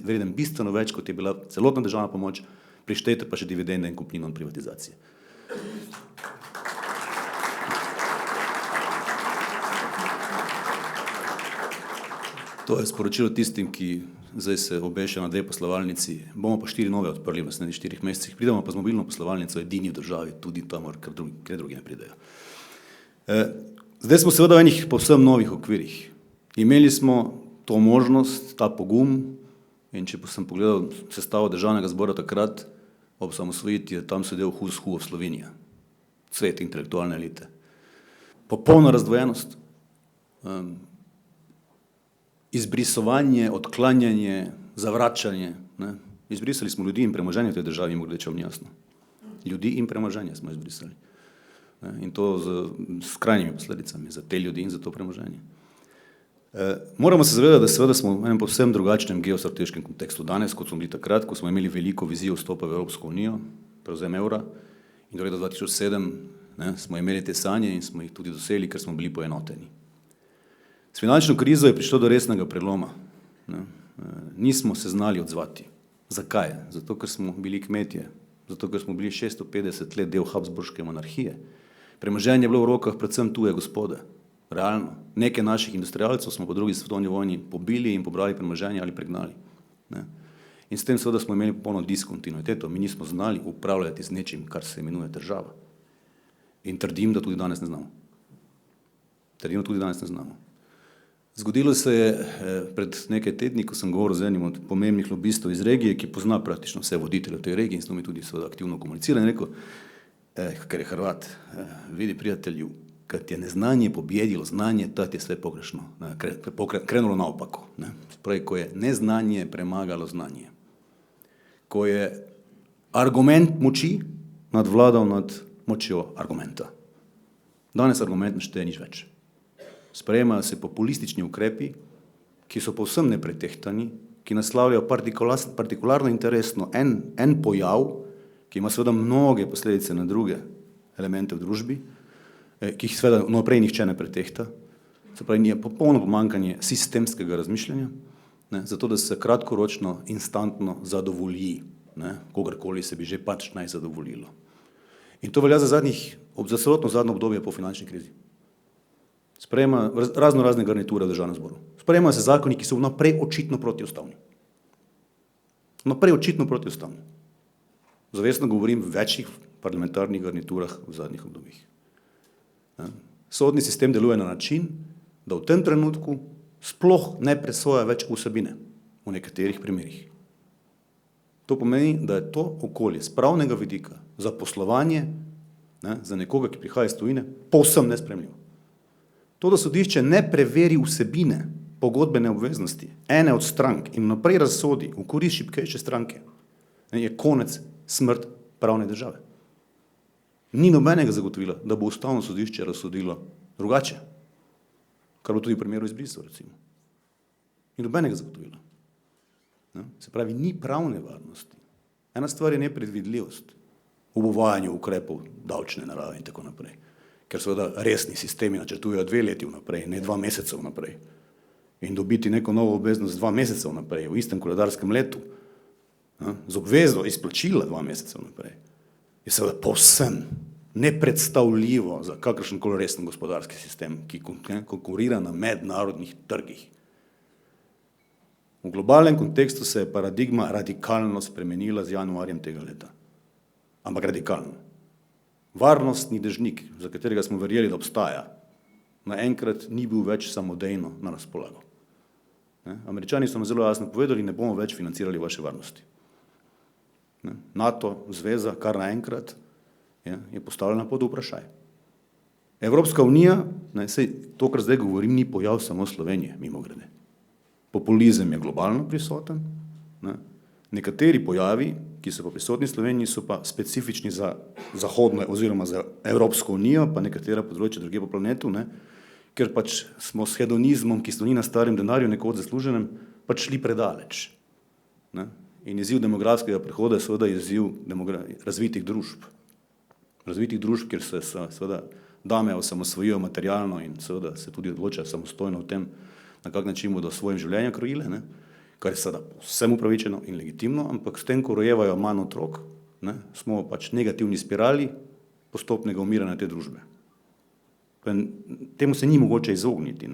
[SPEAKER 5] vreden bistveno več, kot je bila celotna državna pomoč, prištejte pa še dividende in kupnino od privatizacije. To je sporočilo tistim, ki zdaj se obeša na 2 poslovalnici, bomo pa 4 nove odprli v naslednjih 4 mesecih, pridemo pa z mobilno poslovalnico edini v državi, tudi tam, ker drugi ne pridejo. Zdaj smo seveda v enih povsem novih okvirih. Imeli smo to možnost, ta pogum, in če sem pogledal sestavo državnega zbora takrat, ob osamosvojitvi je tam sedel who's who of Slovenija, svet intelektualne elite. Popolna razdvojenost, izbrisovanje, odklanjanje, zavračanje. Ne? Izbrisali smo ljudi in premoženje v tej državi, mogoče če vam ni jasno. Ljudi in premoženje smo izbrisali. Ne? In to s krajnjimi posledicami za te ljudi in za to premoženje. Moramo se zavedati, da seveda smo v enem povsem drugačnem geostrateškem kontekstu danes, kot smo bili takrat, ko smo imeli veliko vizijo vstopa v Evropsko unijo, prevzem evra, in do leta 2007 smo imeli te sanje in smo jih tudi dosegli, ker smo bili poenoteni. S finančno krizo je prišlo do resnega preloma. Nismo se znali odzvati. Zakaj? Zato, ker smo bili kmetje, zato, ker smo bili 650 let del Habsburške monarhije. Premoženje je bilo v rokah predvsem tuje gospode. Realno. Nekaj naših industrialcev smo po drugi svetovni vojni pobili in pobrali premoženje ali pregnali. Ne? In s tem seveda smo imeli popolno diskontinuiteto. Mi nismo znali upravljati z nečim, kar se imenuje država. In trdim, da tudi danes ne znamo. Zgodilo se je pred nekaj tedni, ko sem govoril z enim od pomembnih lobistov iz regije, ki pozna praktično vse voditelje v tej regiji in s mi tudi seveda aktivno komunicira in rekel, ker je Hrvat, vidi prijatelju, kad je neznanje pobjedilo znanje, tad je sve pogrešno, krenulo naopako. Ne? Pravi, ko je neznanje premagalo znanje, ko je argument moči nadvladal nad močjo argumenta. Danes argument ne šteje nič več. Sprejemajo se populistični ukrepi, ki so povsem nepretehtani, ki naslavljajo partikularno interesno en pojav, ki ima seveda mnoge posledice na druge elemente v družbi, ki jih seveda naprej nihče ne pretehta. Se pravi, je popolno pomankanje sistemskega razmišljanja, ne, zato da se kratkoročno, instantno zadovolji, ne, kogarkoli se bi že pač naj zadovoljilo. In to velja za celotno zadnjo obdobje po finančni krizi. Sprejema razne garniture v državnem zboru. Sprejemajo se zakoni, ki so vnaprej očitno protiustavni. Vnaprej očitno protiustavni. Zavestno govorim v večjih parlamentarnih garniturah v zadnjih obdobjih. Sodni sistem deluje na način, da v tem trenutku sploh ne presoja več vsebine v nekaterih primerih. To pomeni, da je to okolje z pravnega vidika za poslovanje, ne, za nekoga, ki prihaja iz tujine, povsem nesprejemljivo. To, da sodišče ne preveri vsebine pogodbene obveznosti ene od strank in naprej razsodi v korist šibkejše stranke, je konec, smrt pravne države. Ni nobenega zagotovila, da bo ustavno sodišče razsodilo drugače, kar bo tudi v primeru izbrisov, recimo. Ni nobenega zagotovila. Se pravi, ni pravne varnosti. Ena stvar je nepredvidljivost v uvajanju ukrepov davčne narave in tako naprej, ker seveda resni sistemi načrtujejo 2 leti vnaprej, ne 2 meseca vnaprej. In dobiti neko novo obveznost 2 meseca vnaprej, v istem koledarskem letu, z obvezo izplačila 2 meseca vnaprej, je seveda povsem nepredstavljivo za kakršenkoli resen gospodarski sistem, ki konkurira na mednarodnih trgih. V globalnem kontekstu se je paradigma radikalno spremenila z januarjem tega leta. Ampak radikalno. Varnostni dežnik, za katerega smo verjeli, da obstaja, naenkrat ni bil več samodejno na razpolago. Američani so nam zelo jasno povedali, ne bomo več financirali vaše varnosti. NATO, zveza, kar naenkrat je postavljena pod vprašaj. Evropska unija, to, kar zdaj govorim, ni pojav samo Slovenije, mimogrede. Populizem je globalno prisoten, nekateri pojavi, ki so pa prisotni v Sloveniji, so pa specifični za zahodno oziroma za Evropsko unijo, pa nekatera področja druge po planetu, ker pač smo s hedonizmom, ki sloni na starem denarju, nekoč zasluženem, pač šli predaleč. In izziv demografskega prehoda je seveda izziv razvitih družb. Razvitih družb, kjer se seveda dame osamosvojijo materialno in seveda se tudi odločajo samostojno v tem, na kak način bodo svojim življenjem krojile, kar je seveda vsem upravičeno in legitimno, ampak s tem, ko rojevajo manj otrok, smo pač negativni spirali postopnega umiranja te družbe. Temu se ni mogoče izogniti.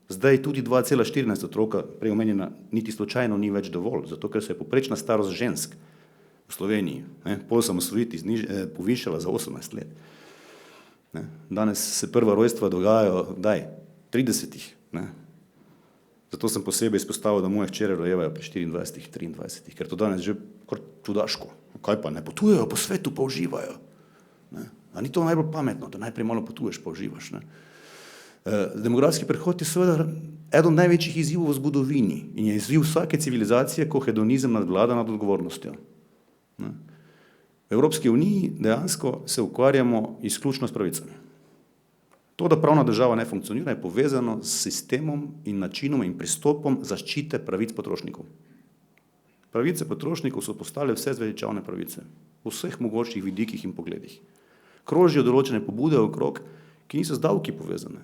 [SPEAKER 5] Zdaj tudi 2,14 otroka, prej omenjena, niti slučajno ni več dovolj, zato ker se je povprečna starost žensk v Sloveniji, po osamosvojitvi povišala za 18 let. Danes se prva rojstva dogajajo, kdaj? 30-ih. Zato sem posebej izpostavil, da moje hčere rojevajo pri 24, 23, ker to danes že kar čudaško. Kaj pa, ne potujejo po svetu, pa uživajo. A ni to najbolj pametno, da najprej malo potuješ, pa uživaš. Demografski prehod je seveda eden od največjih izzivov v zgodovini in je izziv vsake civilizacije, ko hedonizem nadvlada nad odgovornostjo. V Evropski uniji dejansko se ukvarjamo izključno s pravicami. To, da pravna država ne funkcionira, je povezano s sistemom in načinom in pristopom zaščite pravic potrošnikov. Pravice potrošnikov so postale vse zveličavne pravice, v vseh mogočih vidikih in pogledih. Krožijo določene pobude okrog, ki niso z davki povezane.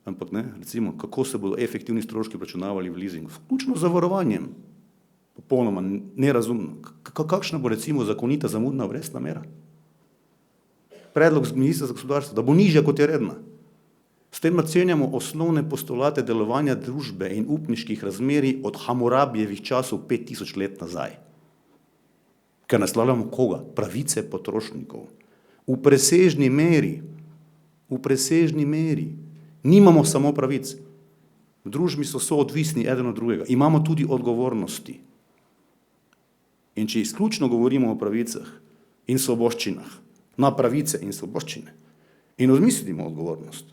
[SPEAKER 5] Ampak ne, recimo, kako se bodo efektivni stroški obračunavali v leasingu, vključno z zavarovanjem. Popolnoma nerazumno. Kakšna bo recimo zakonita zamudna obrestna mera? Predlog ministra za gospodarstvo, da bo nižja kot je redna. S tem nacenjamo osnovne postulate delovanja družbe in upniških razmerij od Hamurabijevih časov 5000 let nazaj. Ker naslavljamo koga? Pravice potrošnikov. V presežni meri. Nimamo samo pravic. V družbi so soodvisni eden od drugega. Imamo tudi odgovornosti. In če izključno govorimo o pravicah in svoboščinah, na pravice in svoboščine, in odmislimo odgovornost,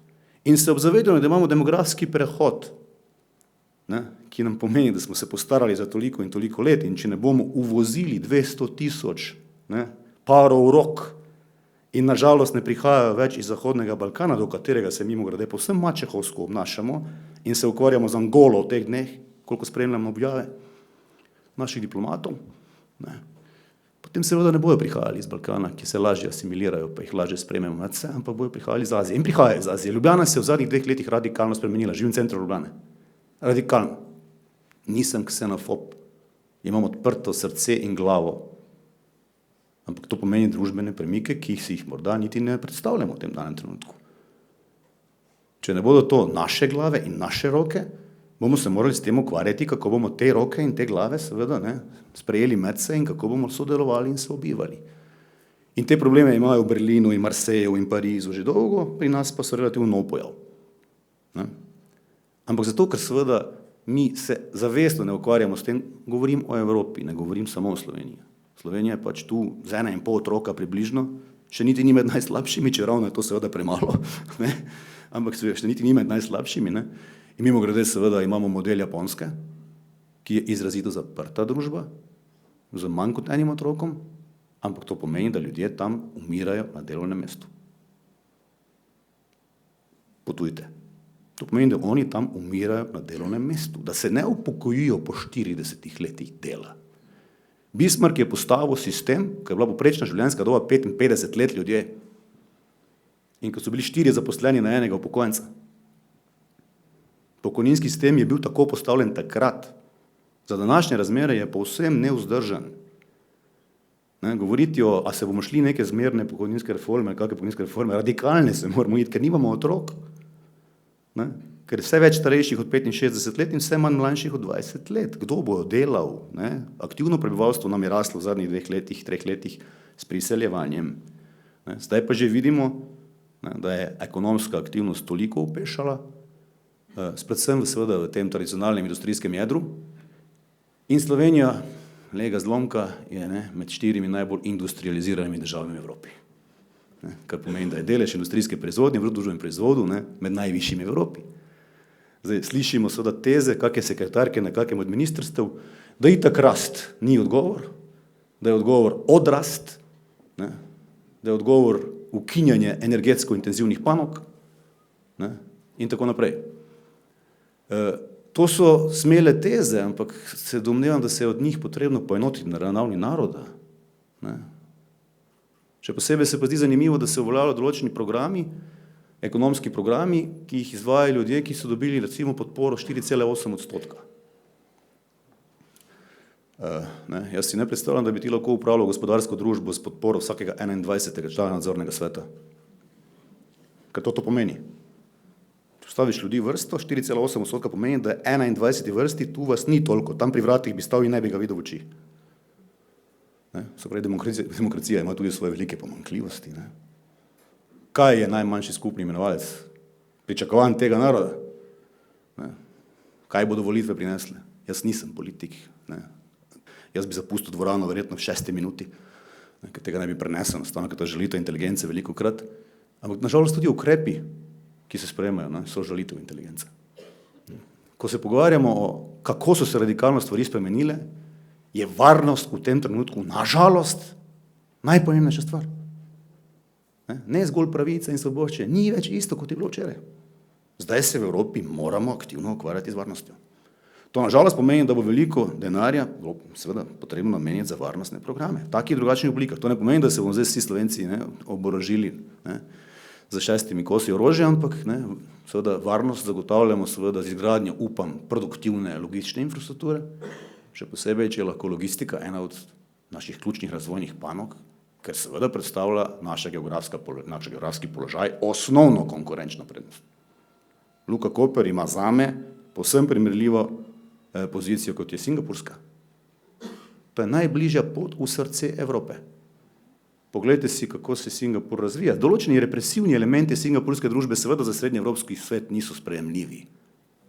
[SPEAKER 5] in se obzavedamo, da imamo demografski prehod, ki nam pomeni, da smo se postarali za toliko in toliko let, in če ne bomo uvozili 200 000 parov rok, in nažalost ne prihajajo več iz Zahodnega Balkana, do katerega se mimogrede povsem mačehovsko obnašamo in se ukvarjamo z Angolo v teh dneh, koliko spremljamo objave naših diplomatov, potem seveda ne bojo prihajali iz Balkana, ki se lažje asimilirajo, pa jih lažje sprejmemo nad se, ampak bojo prihajali iz Azije. In prihajajo iz Azije. Ljubljana se je v zadnjih 2 letih radikalno spremenila. Živim v centru Ljubljane. Radikalno. Nisem ksenofob. Imam odprto srce in glavo. Ampak to pomeni družbene premike, ki si jih morda niti ne predstavljamo v tem danem trenutku. Če ne bodo to naše glave in naše roke, bomo se morali s tem ukvarjati, kako bomo te roke in te glave seveda sprejeli med se in kako bomo sodelovali in se obivali. In te probleme imajo v Berlinu in Marseju in Parizu že dolgo, pri nas pa so relativno nov pojav. Ampak zato, ker seveda mi se zavestno ne ukvarjamo s tem, govorim o Evropi, ne govorim samo o Sloveniji. Slovenija je pač tu z 1,5 otroka približno, še niti ni med najslabšimi, čeravno je to seveda premalo, ampak še niti ni med najslabšimi. In mimogrede seveda imamo model Japonske, ki je izrazito zaprta družba, z manj kot 1 otrokom, ampak to pomeni, da ljudje tam umirajo na delovnem mestu. Potujte. To pomeni, da oni tam umirajo na delovnem mestu, da se ne upokojijo po 40 letih dela. Bismarck je postavil sistem, ko je bila poprečna življenjska doba 55 let ljudje in ko so bili 4 zaposleni na enega upokojenca. Pokojninski sistem je bil tako postavljen takrat. Za današnje razmere je povsem nevzdržen. Govoriti a se bomo šli neke zmerne pokojninske reforme, kakve pokojninske reforme, radikalne se moramo iti, ker nimamo otrok. Ker vse več starejših od 65 let in vse manj mlajših od 20 let. Kdo bo delal? Aktivno prebivalstvo nam je raslo v zadnjih 2 letih, 3 letih s priseljevanjem. Zdaj pa že vidimo, da je ekonomska aktivnost toliko upešala, predvsem seveda v tem tradicionalnem industrijskem jedru. In Slovenija, lega zlomka, je med 4 najbolj industrializiranimi državami v Evropi. Kar pomeni, da je delež industrijske proizvodnje v družbenem proizvodu med najvišjimi v Evropi. Zdaj slišimo seveda teze, kakšne sekretarke na kakšnem od ministrstev, da itak rast ni odgovor, da je odgovor odrast, da je odgovor ukinjanje energetsko intenzivnih panog in tako naprej. To so smele teze, ampak se domnevam, da se je od njih potrebno poenotiti na ravni naroda. Še posebej se pa zdi zanimivo, da se uveljavljajo določeni programi, ekonomski programi, ki jih izvajajo ljudje, ki so dobili recimo podporo 4,8%. Jaz si ne predstavljam, da bi ti lahko upravljal gospodarsko družbo s podporo vsakega 21. člana nadzornega sveta. Ker to pomeni. postaviš ljudi v vrsto, 4,8% pomeni, da je 21. vrsti, tu vas ni toliko, tam pri vratih bi stal in ne bi ga videl v oči. Se pravi, demokracija ima tudi svoje velike pomanjkljivosti. Ne? Kaj je najmanjši skupni imenovalec? Pričakovan tega naroda? Ne? Kaj bodo volitve prinesle? Jaz nisem politik. Ne? Jaz bi zapustil dvorano verjetno v 6 minuti, ne? Ker tega ne bi prenesel, enostavno, ker to želitev inteligence veliko krat. Ampak nažalost tudi ukrepi, ki se sprejemajo, ne? So želitev inteligence. Ko se pogovarjamo o kako so se radikalno stvari spremenile, je varnost v tem trenutku, nažalost, najpomembnejša stvar. Ne zgolj pravice in svoboščine, ni več isto, kot je bilo včeraj. Zdaj se v Evropi moramo aktivno ukvarjati z varnostjo. To nažalost pomeni, da bo veliko denarja seveda potrebno nameniti za varnostne programe, v takih drugačnih oblikah. To ne pomeni, da se bomo zdaj vsi Slovenci oborožili za 6 kosi orožja, ampak seveda varnost zagotavljamo seveda z izgradnjo, upam, produktivne logistične infrastrukture, še posebej, če je lahko logistika ena od naših ključnih razvojnih panog, ker seveda predstavlja naš geografski položaj osnovno konkurenčno prednost. Luka Koper ima zame povsem primerljivo pozicijo, kot je singapurska. To je najbližja pot v srce Evrope. Poglejte si, kako se Singapur razvija. Določeni represivni elementi singapurske družbe seveda za srednjeevropski svet niso sprejemljivi.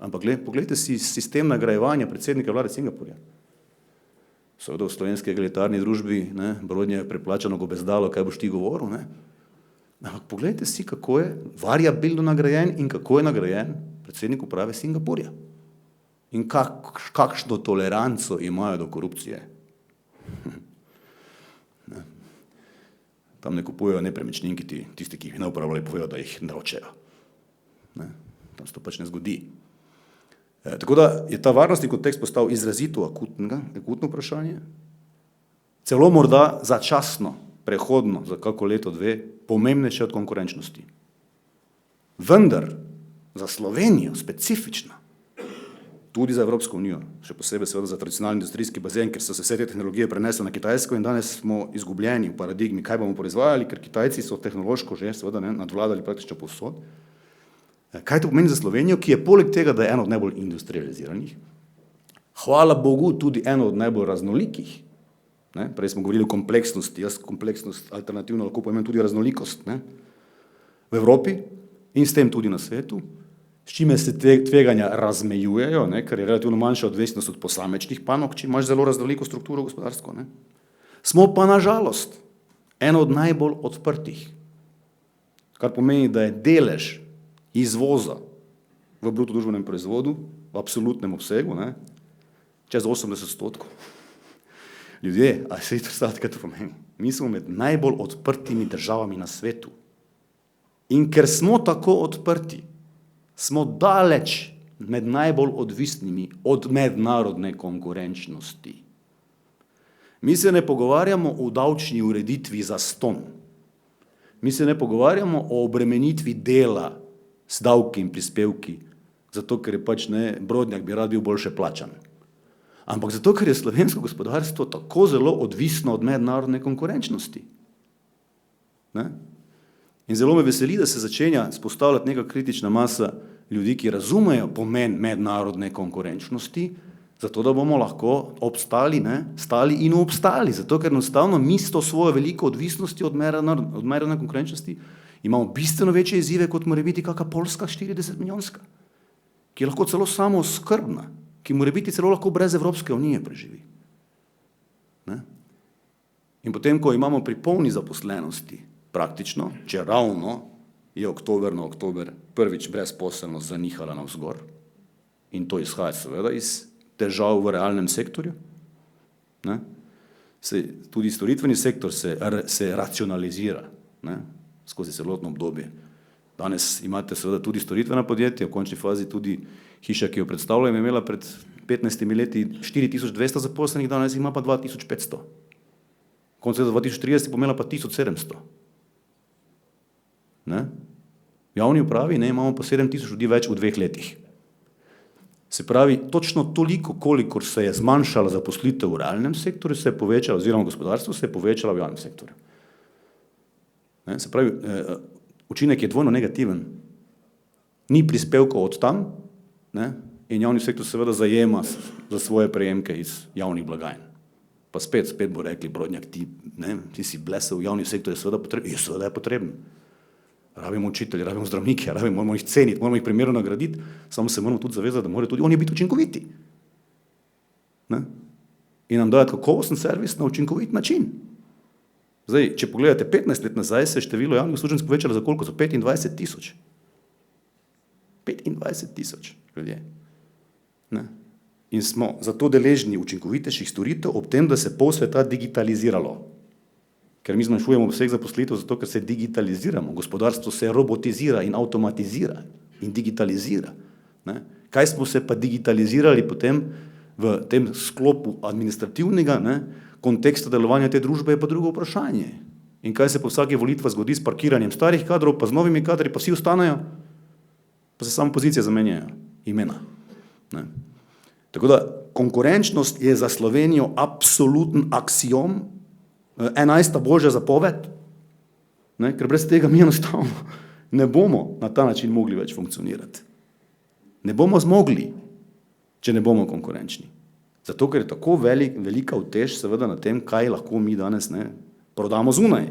[SPEAKER 5] Ampak poglejte si sistem nagrajevanja predsednika vlade Singapurja. Seveda v slovenski egalitarni družbi, Brodnje je preplačano gobezdalo, kaj boš ti govoril, ne? Ampak poglejte si, kako je variabilno nagrajen in kako je nagrajen predsednik uprave Singapurja. In kakšno toleranco imajo do korupcije. Tam ne kupujejo nepremičninki, tisti, ki jih ne upravljajo, povejo, da jih naročejo. Tam se to pač ne zgodi. Tako da je ta varnostni kontekst postal izrazito akutno vprašanje, celo morda začasno, prehodno, za kako leto, dve, pomembnejše od konkurenčnosti. Vendar za Slovenijo specifično, tudi za Evropsko unijo, še posebej seveda za tradicionalni industrijski bazen, ker so se vse te tehnologije prenesle na Kitajsko in danes smo izgubljeni v paradigmi, kaj bomo proizvajali, ker Kitajci so tehnološko že seveda nadvladali praktično povsod. Kaj to pomeni za Slovenijo, ki je poleg tega, da je eno od najbolj industrializiranih, hvala Bogu tudi eno od najbolj raznolikih. Prej smo govorili o kompleksnosti, jaz kompleksnost alternativno lahko pojmem tudi raznolikost v Evropi in s tem tudi na svetu, s čime se tveganja razmejujejo, ker je relativno manjša odvisnost od posamečnih panog, če imaš zelo raznoliko strukturo gospodarsko. Smo pa nažalost eno od najbolj odprtih, kar pomeni, da je delež izvoza v bruto družbenem proizvodu v absolutnem obsegu, čez 80%. Ljudje, a se predstavljate, kaj to pomeni? Mi smo med najbolj odprtimi državami na svetu. In ker smo tako odprti, smo daleč med najbolj odvisnimi od mednarodne konkurenčnosti. Mi se ne pogovarjamo o davčni ureditvi za ston. Mi se ne pogovarjamo o obremenitvi dela s davki in prispevki, zato ker je pač Brodnjak bi rad bil boljše plačan. Ampak zato, ker je slovensko gospodarstvo tako zelo odvisno od mednarodne konkurenčnosti. In zelo me veseli, da se začenja spostavljati neka kritična masa ljudi, ki razumejo pomen mednarodne konkurenčnosti, zato da bomo lahko obstali, stali in obstali, zato ker enostavno mi s to svojo veliko odvisnosti od mednarodne konkurenčnosti imamo bistveno večje izzive, kot mora biti kakšna Poljska 40-milijonska, ki je lahko celo samooskrbna, ki mora biti celo lahko brez Evropske unije preživi. In potem, ko imamo pri polni zaposlenosti, praktično, če ravno je oktober na oktober prvič brezposelnost zanihala navzgor, in to izhaja seveda iz težav v realnem sektorju, tudi storitveni sektor se racionalizira skozi celotno obdobje. Danes imate seveda tudi storitvena podjetja, v končni fazi tudi hiša, ki jo predstavljam, je imela pred 15 leti 4200 zaposlenih, danes ima pa 2500. Konec leta 2030 pomela pa 1700. V javni upravi imamo pa 7000 ljudi več v 2 letih. Se pravi, točno toliko, kolikor se je zmanjšala zaposlitev v realnem sektorju, se je povečala, oziroma gospodarstvo se je povečala v javnem sektorju. Se pravi, učinek je dvojno negativen. ni prispevkov od tam, ne, in javni sektor seveda zajema za svoje prejemke iz javnih blagajn. Pa spet bo rekli, Brodnjak, ti si blesel, javni sektor je seveda potreben. Je seveda potreben. Rabimo učitelje, rabimo zdravnike, moramo jih ceniti, moramo jih primerno nagraditi, samo se moramo tudi zavezati, da morajo tudi oni biti učinkoviti. Ne? In nam dajati kakovosten servis na učinkovit način. Zdaj, če pogledate 15 let nazaj, se je število javnih uslužbencev povečalo za koliko? Za 25 000. 25 000 ljudje. Ne? In smo zato deležni učinkovitejših storitev ob tem, da se pol sveta digitaliziralo. Ker mi zmanjšujemo obseg zaposlitev zato, ker se digitaliziramo. Gospodarstvo se robotizira in avtomatizira in digitalizira. Ne? Kaj smo se pa digitalizirali potem v tem sklopu administrativnega, ne, konteksta delovanja te družbe, je pa drugo vprašanje. In kaj se po vsaki volitvi zgodi s parkiranjem starih kadrov, pa z novimi kadri, pa vsi ostanejo, pa se samo pozicije zamenjajo, imena. Ne. Tako da konkurenčnost je za Slovenijo absoluten aksiom, 11. božja zapoved, ne, ker brez tega mi enostavno ne bomo na ta način mogli več funkcionirati. Ne bomo zmogli, če ne bomo konkurenčni. Zato, ker je tako velika utež seveda na tem, kaj lahko mi danes prodamo zunaj.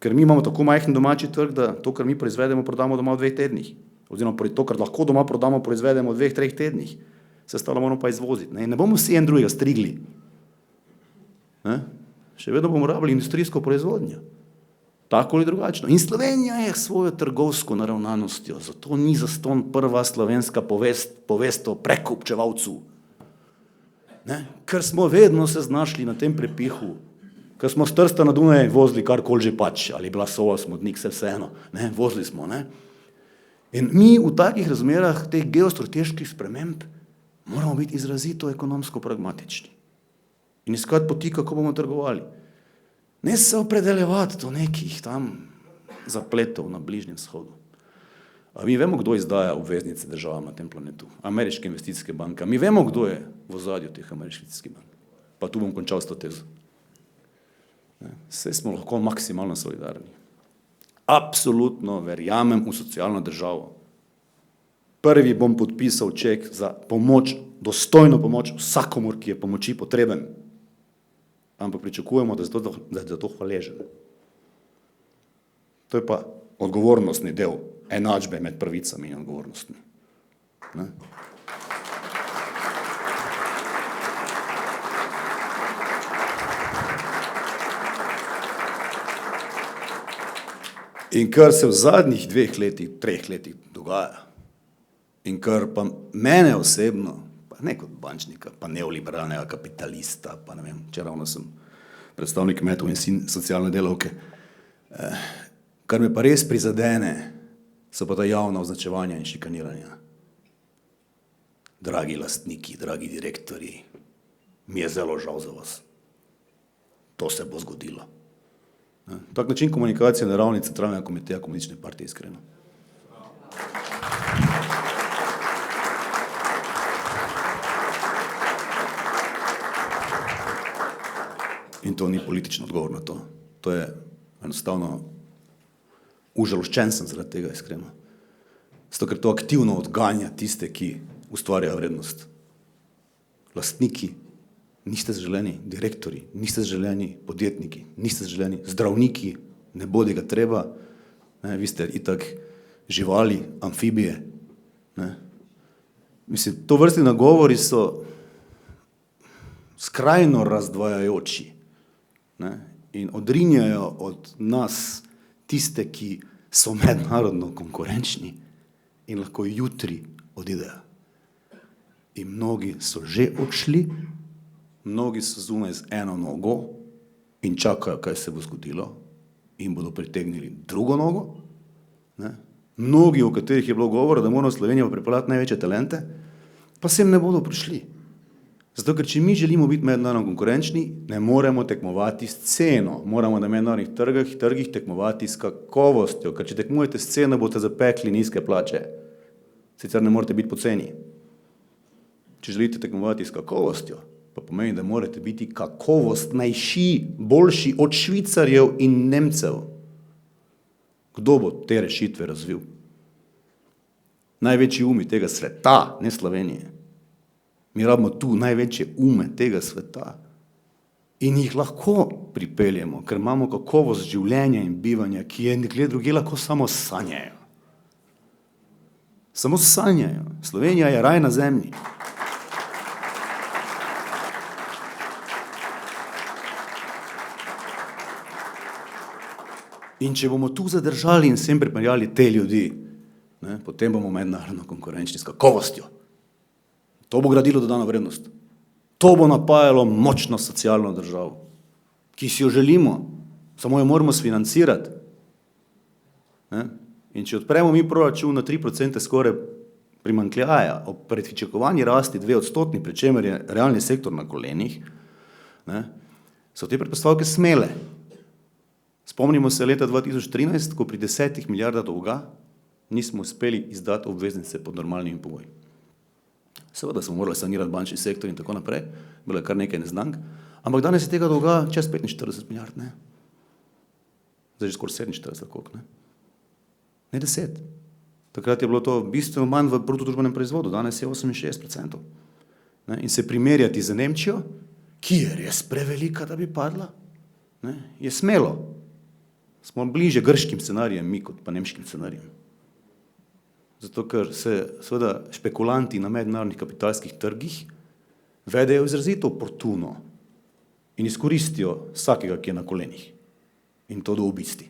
[SPEAKER 5] Ker mi imamo tako majhen domači trg, da to, kar mi proizvedemo, prodamo doma v 2 tednih. Oziroma to, kar lahko doma prodamo, proizvedemo v 2-3 tednih. Se ostalo moramo pa izvoziti. Ne bomo vsi en drugega strigli. Ne? Še vedno bomo rabili industrijsko proizvodnjo. Tako ali drugačno. In Slovenija je svojo trgovsko naravnanostjo, zato ni zastonj prva slovenska povest o prekupčevalcu. Ne? Ker smo vedno se znašli na tem prepihu, ker smo s Trsta na Dunaj vozili karkoli že pač, ali bila Sova, Smodnik, vseeno, vozili smo. Ne? In mi v takih razmerah teh geostrateških sprememb moramo biti izrazito ekonomsko pragmatični in iskati poti, kako bomo trgovali. Ne se opredeljevati do nekih tam zapletov na Bližnjem vzhodu. A mi vemo, kdo izdaja obveznice državam na tem planetu. Ameriške investicijske banke. Mi vemo, kdo je v ozadju teh ameriških investicijskih bank. Pa tu bom končal s to tezo. Vse smo lahko maksimalno solidarni. Absolutno verjamem v socialno državo. Prvi bom podpisal ček za pomoč, dostojno pomoč vsakomur, ki je pomoči potreben. Ampak pričakujemo, da je za to hvaležen. To je pa odgovornostni del enačbe med pravicami in odgovornostmi. Ne? In kar se v zadnjih 2 letih, 3 letih dogaja, in kar pa mene osebno, pa ne kot bančnika, pa neoliberalnega kapitalista, pa ne vem, če ravno sem predstavnik kmetov in sin socialne delavke, kar me pa res prizadene, so pa ta javna označevanja in šikaniranja. Dragi lastniki, dragi direktorji, mi je zelo žal za vas. To se bo zgodilo. Tak način komunikacije na ravni centralnega komiteja Komunistične partije, iskreno. In to ni političen odgovor na to. To je enostavno, užaloščen sem zaradi tega, iskreno. Zato, ker to aktivno odganja tiste, ki ustvarjajo vrednost. Lastniki, niste zaželeni, direktori, niste zaželeni, podjetniki, niste zaželeni, zdravniki, ne bodi ga treba, vi ste itak živali, amfibije. Ne. Mislim, to vrstni nagovori so skrajno razdvajajoči, ne, in odrinjajo od nas tiste, ki so mednarodno konkurenčni in lahko jutri odidejo. In mnogi so že odšli, mnogi so zunaj z eno nogo in čakajo, kaj se bo zgodilo, in bodo pritegnili drugo nogo. Ne? Mnogi, o katerih je bilo govora, da moramo Slovenijo pripeljati največje talente, pa sem ne bodo prišli. Zato, ker če mi želimo biti mednarodno konkurenčni, ne moremo tekmovati s ceno. Moramo na mednarodnih trgih tekmovati s kakovostjo, ker če tekmujete s ceno, boste zapekli nizke plače. Sicer ne morete biti poceni. Če želite tekmovati s kakovostjo, pa pomeni, da morate biti kakovostnejši, boljši od Švicarjev in Nemcev. Kdo bo te rešitve razvil? največji umi tega sveta, ne Slovenije. Mi rabimo tu največje ume tega sveta in jih lahko pripeljemo, ker imamo kakovost življenja in bivanja, ki je nekje druge lahko samo sanjajo. Samo sanjajo. Slovenija je raj na zemlji. In če bomo tu zadržali in sem pripeljali te ljudi, ne, potem bomo mednarodno konkurenčni s kakovostjo. To bo gradilo dodano vrednost. To bo napajalo močno socialno državo, ki si jo želimo, samo jo moramo sfinancirati. Ne? In če odpremo mi proračun na 3% skoraj primanjkljaja, ob pričakovanji rasti 2%, pri čemer je realni sektor na kolenih, ne, so te predpostavke smele. Spomnimo se leta 2013, ko pri 10 milijardah dolga nismo uspeli izdati obveznice pod normalnimi pogoji. Seveda smo morali sanirati bančni sektor in tako naprej, bilo je kar nekaj neznank, ampak danes je tega dolga čez 45 milijard, ne? Zdaj že skoraj 47, koliko, ne? Ne 10. Takrat je bilo to bistveno manj v bruto družbenem proizvodu, danes je 68%. Ne? In se primerjati z Nemčijo, ki je res prevelika, da bi padla, ne? Je smelo. Smo bliže grškim scenarijem mi kot pa nemškim scenarijem. Zato, ker se seveda špekulanti na mednarodnih kapitalskih trgih vedejo izrazito oportuno in izkoristijo vsakega, ki je na kolenih. In to do obisti.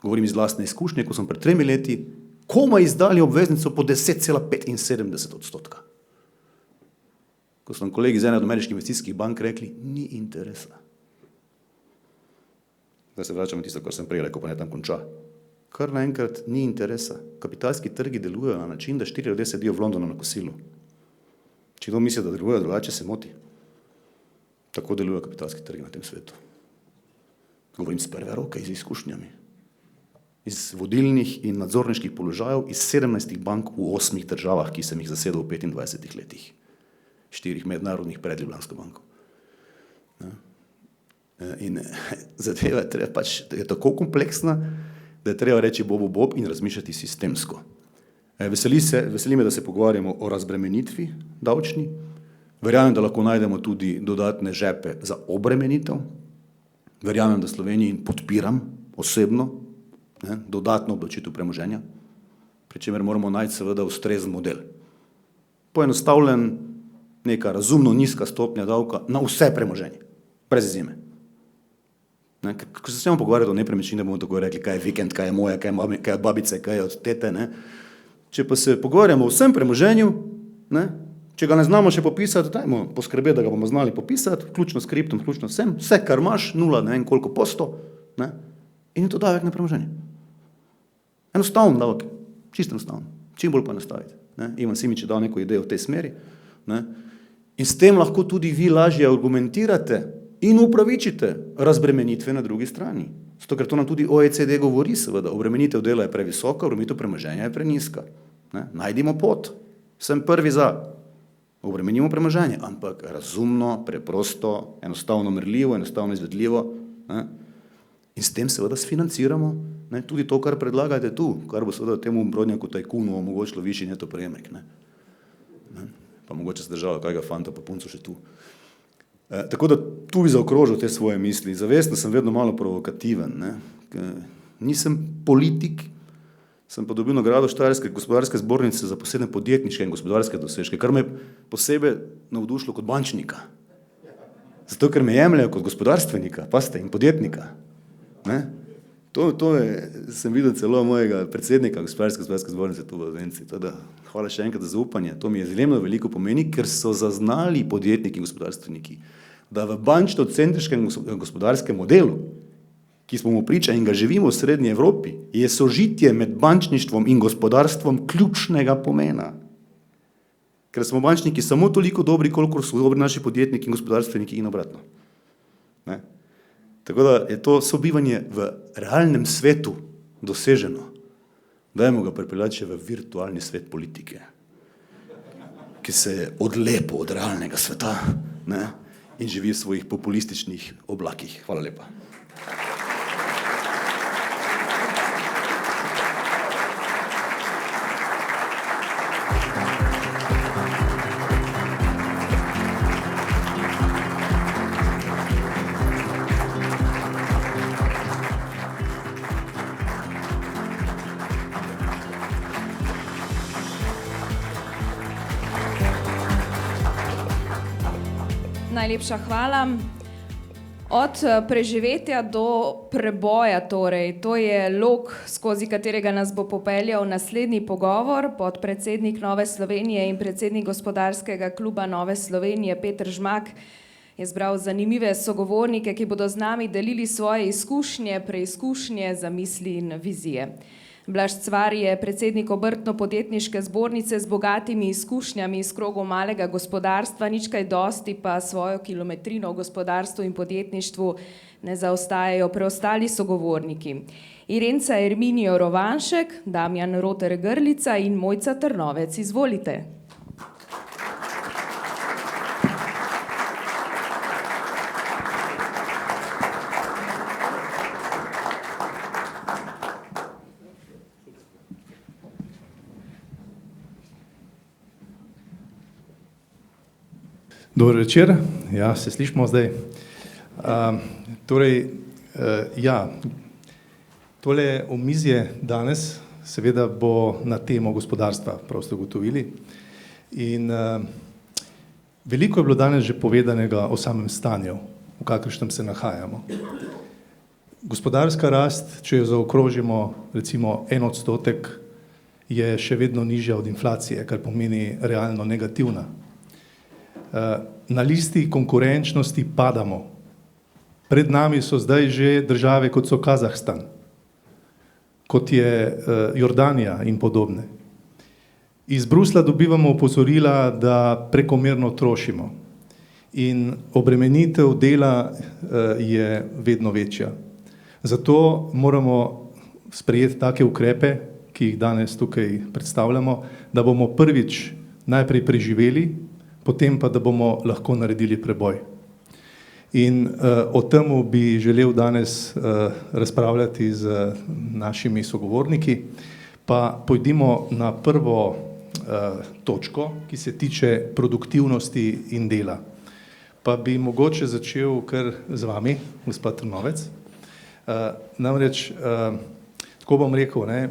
[SPEAKER 5] Govorim iz lastne izkušnje, ko sem pred 3 leti komaj izdali obveznico po 10,75%. Ko so nam kolegi iz ene od ameriških investicijskih bank rekli, ni interesa. Zdaj se vračamo tisto, kar sem prej rekel, pa ne tam konča. Kar naenkrat ni interesa. Kapitalski trgi delujejo na način, da 4 ljudje sedijo v Londonu na kosilu. Če kdo misli, da delujejo drugače, se moti. Tako delujejo kapitalski trgi na tem svetu. Govorim z prve roke, iz izkušnjami. Iz vodilnih in nadzorniških položajev iz 17 bank v 8 državah, ki sem jih zasedel v 25 letih. 4 mednarodnih pred Ljubljansko banko. In zadeva je tako kompleksna, da je treba reči bob in razmišljati sistemsko. Veseli me, da se pogovarjamo o razbremenitvi davčni. Verjamem, da lahko najdemo tudi dodatne žepe za obremenitev. Verjamem, da Sloveniji podpiram osebno dodatno obdavčitev premoženja, pri čemer moramo najti seveda ustrezen model. Poenostavljen, neka razumno nizka stopnja davka na vse premoženje, brez izjeme. Ko se smemo pogovarjati o nepremičnini, bomo tako rekli, kaj je vikend, kaj je moja, kaj je babice, kaj je od tete. Ne? Če pa se pogovarjamo o vsem premoženju, ne? Če ga ne znamo še popisati, dajmo poskrbeti, da ga bomo znali popisati, vključno s kriptom, vključno vsem, vse, kar imaš, 0, ne vem koliko posto, ne? In je to davek na premoženje. Enostavno davek, čisto enostavno, čim bolj poenostaviti. Ivan Simič je dal neko idejo v tej smeri, ne? In s tem lahko tudi vi lažje argumentirate in upravičite razbremenitve na drugi strani. Zato, ker to nam tudi OECD govori, seveda, obremenitev dela je previsoka, obremenitev premoženja je preniska. Najdimo pot, sem prvi za, obremenimo premoženje, ampak razumno, preprosto, enostavno merljivo, enostavno izvedljivo. In s tem seveda sfinanciramo tudi to, kar predlagate tu, kar bo seveda temu brodnjaku tajkunu omogočilo višji neto prejemek. Pa mogoče se držalo kakega fanta pa punco še tu. Tako da tu bi zaokrožil te svoje misli. Zavestno sem vedno malo provokativen. Nisem politik, sem pa dobil nagrado Štajerske gospodarske zbornice za posebne podjetniške in gospodarske dosežke, kar me je posebej navdušilo kot bančnika. Zato, ker me jemljajo kot gospodarstvenika, paste, in podjetnika. Sem videl celo mojega predsednika gospodarske zbornice tu v Agenciji. Hvala še enkrat za zaupanje. To mi je izjemno veliko pomeni, ker so zaznali podjetniki in gospodarstveniki, da v bančno-centriškem gospodarskem modelu, ki smo mu priča in ga živimo v srednji Evropi, je sožitje med bančništvom in gospodarstvom ključnega pomena. Ker smo bančniki samo toliko dobri, koliko so dobri naši podjetniki in gospodarstveniki in obratno. Tako da je to sobivanje v realnem svetu doseženo. Dajmo ga pripeljati še v virtualni svet politike, ki se je odlepil od realnega sveta, ne, in živi v svojih populističnih oblakih. Hvala lepa.
[SPEAKER 1] Najlepša hvala. Od preživetja do preboja, torej, to je lok, skozi katerega nas bo popeljal naslednji pogovor. Podpredsednik Nove Slovenije in predsednik Gospodarskega kluba Nove Slovenije Peter Žmak je zbral zanimive sogovornike, ki bodo z nami delili svoje izkušnje, preizkušnje, zamisli in vizije. Blaž Cvar je predsednik Obrtno-podjetniške zbornice z bogatimi izkušnjami iz krogov malega gospodarstva, nič kaj dosti pa svojo kilometrino v gospodarstvu in podjetništvu ne zaostajajo preostali sogovorniki. Irenca Erminijo Rovanšek, Damjan Roter Grlica in Mojca Trnovec. Izvolite.
[SPEAKER 6] Dober večer, ja, se slišimo zdaj. Tole omizje danes seveda bo na temo gospodarstva, prav ste ugotovili. In veliko je bilo danes že povedanega o samem stanju, v kakršnem se nahajamo. Gospodarska rast, če jo zaokrožimo recimo 1%, je še vedno nižja od inflacije, kar pomeni realno negativna. Na listi konkurenčnosti padamo. Pred nami so zdaj že države, kot so Kazahstan, kot je Jordanija in podobne. Iz Bruslja dobivamo opozorila, da prekomerno trošimo in obremenitev dela je vedno večja. Zato moramo sprejeti take ukrepe, ki jih danes tukaj predstavljamo, da bomo prvič najprej preživeli, potem pa, da bomo lahko naredili preboj. In o tem bi želel danes razpravljati z našimi sogovorniki, pa pojdimo na prvo točko, ki se tiče produktivnosti in dela. Pa bi mogoče začel kar z vami, gospod Trnovec. Namreč, tako bom rekel, ne,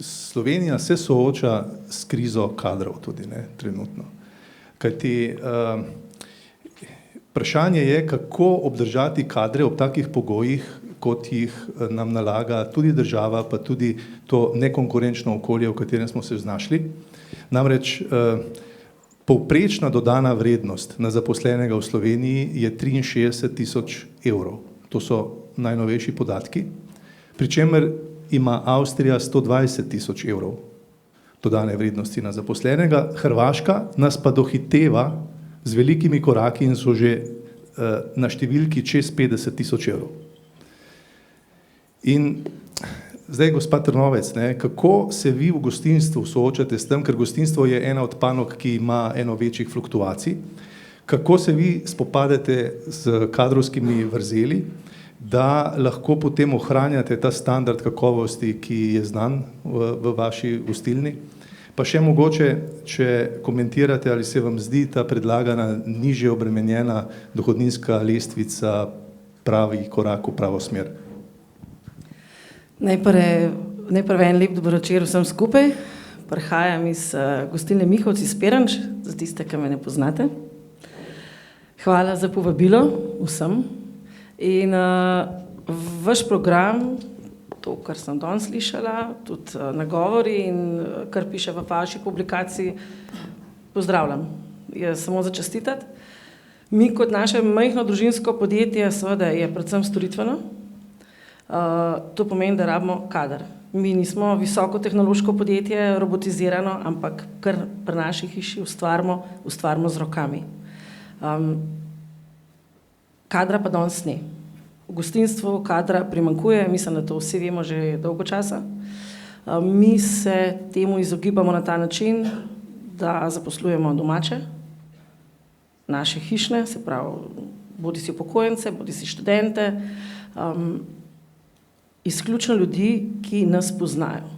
[SPEAKER 6] Slovenija se sooča s krizo kadrov tudi, ne, trenutno. Kajti vprašanje je, kako obdržati kadre ob takih pogojih, kot jih nam nalaga tudi država, pa tudi to nekonkurenčno okolje, v katerem smo se znašli. Namreč povprečna dodana vrednost na zaposlenega v Sloveniji je 63.000 evrov. To so najnovejši podatki, pri čemer ima Avstrija 120.000 evrov dodane vrednosti na zaposlenega, Hrvaška nas pa dohiteva z velikimi koraki in so že na številki čez 50.000 evrov. In zdaj, gospod Trnovec, ne, kako se vi v gostinstvu soočate s tem, ker gostinstvo je ena od panog, ki ima eno večjih fluktuacij, kako se vi spopadete z kadrovskimi vrzeli, da lahko potem ohranjate ta standard kakovosti, ki je znan v vaši gostilni. Pa še mogoče, če komentirate, ali se vam zdi ta predlagana nižje obremenjena dohodninska lestvica pravi korak v pravo smer.
[SPEAKER 7] Najprej en lep dober večer vsem skupaj. Prihajam iz gostilne Mihovci iz Perenč, za tiste, ki me ne poznate. Hvala za povabilo vsem. In vaš program, to, kar sem danes slišala, tudi nagovori in kar piše v vaši publikaciji, pozdravljam. Je samo za čestitati. Mi kot naše majhno družinsko podjetje, seveda je predvsem storitveno. To pomeni, da rabimo kader. Mi nismo visokotehnološko podjetje, robotizirano, ampak kar pri naši hiši ustvarimo z rokami. Kadra pa danes ne. V gostinstvu kadra primanjkuje, mislim, da to vsi vemo že dolgo časa. Mi se temu izogibamo na ta način, da zaposlujemo domače, naše hišne, se pravi, bodi si upokojence, bodi si študente, izključno ljudi, ki nas poznajo.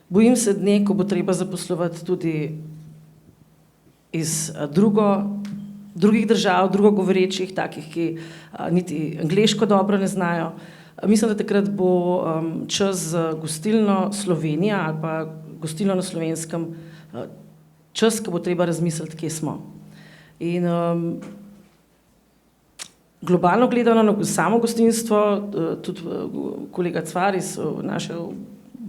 [SPEAKER 7] Bojim se dne, ko bo treba zaposlovati tudi iz drugih držav, drugogovorečih, takih, ki niti angleško dobro ne znajo. Mislim, da takrat bo čas za gostilno Slovenija ali pa gostilno na Slovenskem čas, ko bo treba razmisliti, kje smo. In globalno gledano na samo gostinstvo, tudi kolega Cvaris, naše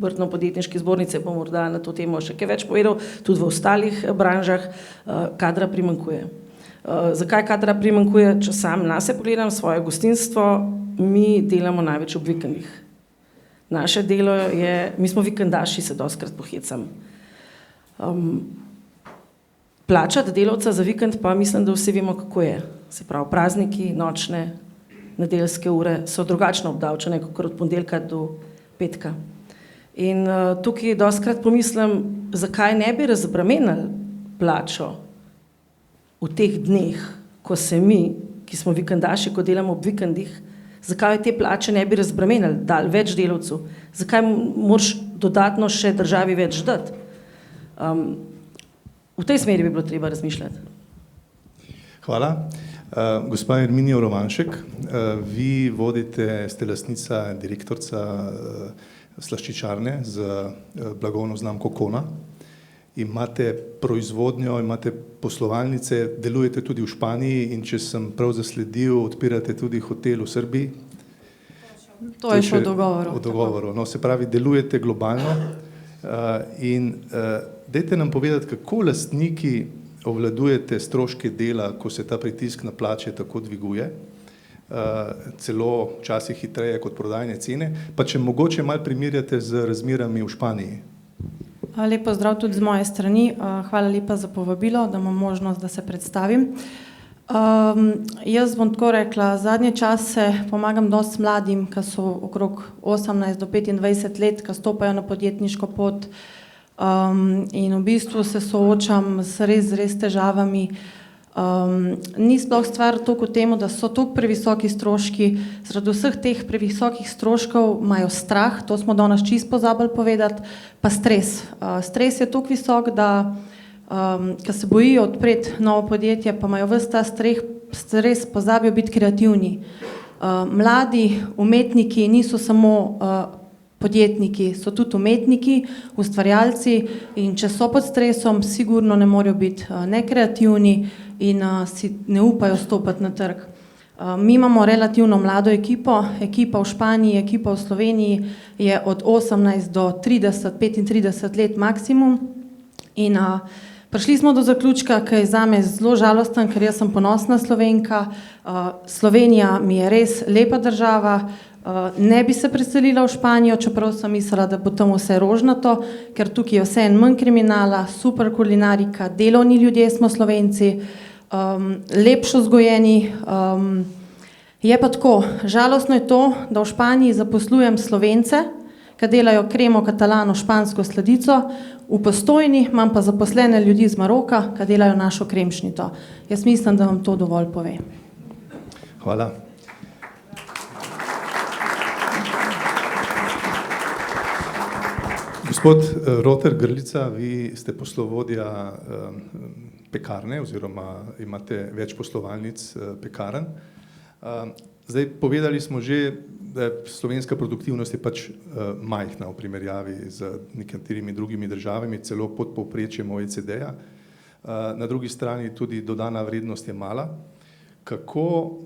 [SPEAKER 7] obrtno-podjetniške zbornice bo morda na to temo še kaj več povedal, tudi v ostalih branžah kadra primanjkuje. Zakaj kadra primanjkuje? Če sam nase pogledam svoje gostinstvo, mi delamo največ ob vikendih. Naše delo je, mi smo vikendaši, se dostikrat pohecam. Plačati delavca za vikend pa mislim, da vsi vemo, kako je. Se pravi, prazniki, nočne, nedeljske ure so drugačno obdavčene, kot od ponedeljka do petka. In tukaj dostikrat pomislim, zakaj ne bi razbremenili plačo v teh dneh, ko se mi, ki smo vikendaši, ko delamo ob vikendih, zakaj te plače ne bi razbremenili, dali več delavcev, zakaj moraš dodatno še državi več dati. V tej smeri bi bilo treba razmišljati.
[SPEAKER 6] Hvala. Gospa Erminija Rovanšek, vi vodite, ste lastnica, direktorica slaščičarne z blagovno znamko Kona. Imate proizvodnjo, imate poslovalnice, delujete tudi v Španiji in če sem prav zasledil, odpirate tudi hotel v Srbiji.
[SPEAKER 8] To je še v dogovoru.
[SPEAKER 6] V dogovoru. No, se pravi, delujete globalno in dajte nam povedati, kako lastniki obvladujete stroške dela, ko se ta pritisk na plače tako dviguje, celo včasih hitreje kot prodajne cene, pa če mogoče malo primerjate z razmerami v Španiji.
[SPEAKER 8] Lep pozdrav tudi z moje strani. Hvala lepa za povabilo, da imam možnost, da se predstavim. Jaz bom tako rekla, zadnje čase pomagam dosti mladim, ki so okrog 18 do 25 let, ki stopajo na podjetniško pot in v bistvu se soočam s res težavami. Ni sploh stvar toliko v temu, da so toliko previsoki stroški, zaradi vseh teh previsokih stroškov imajo strah, to smo danes čisto pozabili povedati, pa stres. Stres je toliko visok, da ko se bojijo odpreti novo podjetje, pa imajo ves ta stres, pozabijo biti kreativni. Mladi umetniki niso samo podjetniki, so tudi umetniki, ustvarjalci in če so pod stresom, sigurno ne morejo biti nekreativni in si ne upajo stopiti na trg. Mi imamo relativno mlado ekipa v Španiji, ekipa v Sloveniji je od 18 do 30-35 let maksimum in prišli smo do zaključka, ki je zame zelo žalosten, ker jaz sem ponosna Slovenka. Slovenija mi je res lepa država, ne bi se preselila v Španijo, čeprav sem mislila, da bo tam vse rožnato, ker tukaj je vse en manj kriminala, super kulinarika, delovni ljudje smo Slovenci, lepšo vzgojeni. Je pa tako, žalostno je to, da v Španiji zaposlujem Slovence, ki delajo kremo katalano, špansko sladico, v Postojni imam pa zaposlene ljudi iz Maroka, ki delajo našo kremšnito. Jaz mislim, da vam to dovolj pove.
[SPEAKER 6] Hvala. Gospod Roter Grlica, vi ste poslovodja pekarne oziroma imate več poslovalnic pekarn. Zdaj, povedali smo že, da je slovenska produktivnost je pač majhna v primerjavi z nekaterimi drugimi državami, celo pod povprečjem OECD-ja. Na drugi strani tudi dodana vrednost je mala. Kako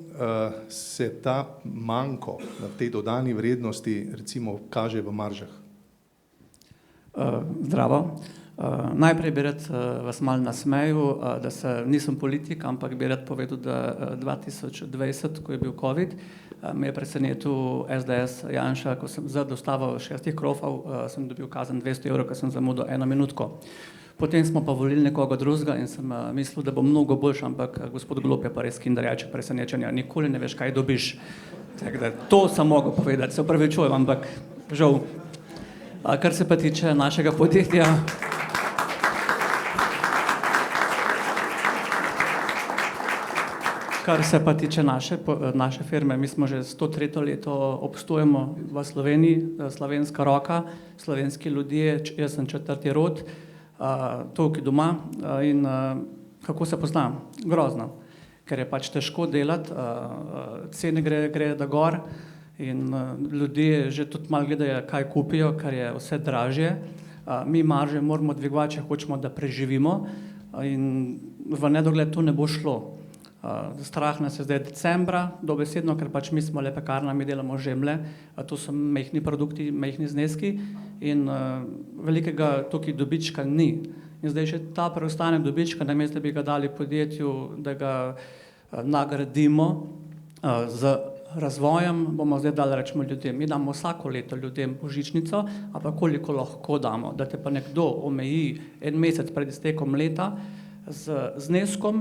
[SPEAKER 6] se ta manko na tej dodani vrednosti recimo kaže v maržah?
[SPEAKER 9] Zdravo. Najprej bi rad vas malo nasmejal, da nisem politik, ampak bi rad povedal, da 2020, ko je bil COVID, me je presenetil SDS Janša, ko sem za dostavo 6 krofov, sem dobil kazen 200 €, ker sem zamudil 1 minutko. Potem smo pa volili nekoga drugega in sem mislil, da bo mnogo boljše, ampak gospod Golob je pa res kinderjaček presenečenja, nikoli ne veš, kaj dobiš. Tako da to sem mogel povedati, se opravičujem, ampak žal. Kar se pa tiče našega podjetja, naše firme, mi smo že 103. leto obstojamo v Sloveniji, slovenska roka, slovenski ljudje, jaz sem 4. rod, tukaj doma in kako se poznam? Grozno, ker je pač težko delati, cene gre da gor in ljudje že tudi malo gledajo, kaj kupijo, ker je vse dražje. Mi marže moramo dvigovati, če hočemo, da preživimo in v nedogled to ne bo šlo. Strah nas je zdaj decembra, dobesedno, ker pač mi smo le pekarna, mi delamo žemlje, to so majhni produkti, majhni zneski in velikega tukaj dobička ni. In zdaj še ta preostanek dobička, namesto da bi ga dali podjetju, da ga nagradimo z razvojem, bomo zdaj dali rečemo ljudem. Mi damo vsako leto ljudem božičnico, ampak koliko lahko damo, da te pa nekdo omeji en mesec pred iztekom leta, z zneskom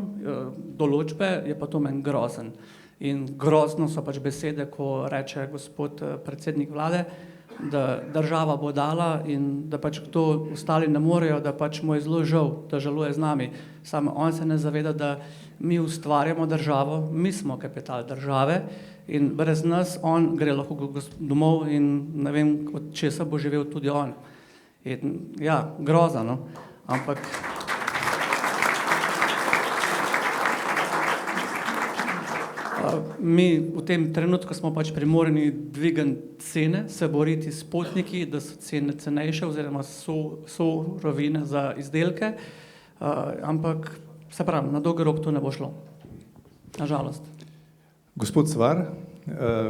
[SPEAKER 9] določbe je pa to meni grozen. In grozno so pač besede, ko reče gospod predsednik vlade, da država bo dala in da pač kdo ostali ne morejo, da pač mu je zelo žal, da žaluje z nami. Samo on se ne zaveda, da mi ustvarjamo državo, mi smo kapital države in brez nas on gre lahko domov in ne vem, od česa bo živel tudi on. In ja, grozno, ampak mi v tem trenutku smo pač primorani dvigati cene, se boriti s potniki, da so cene cenejše oziroma surovine za izdelke, ampak se pravi, na dolgi rok to ne bo šlo. Nažalost.
[SPEAKER 6] Gospod Svar,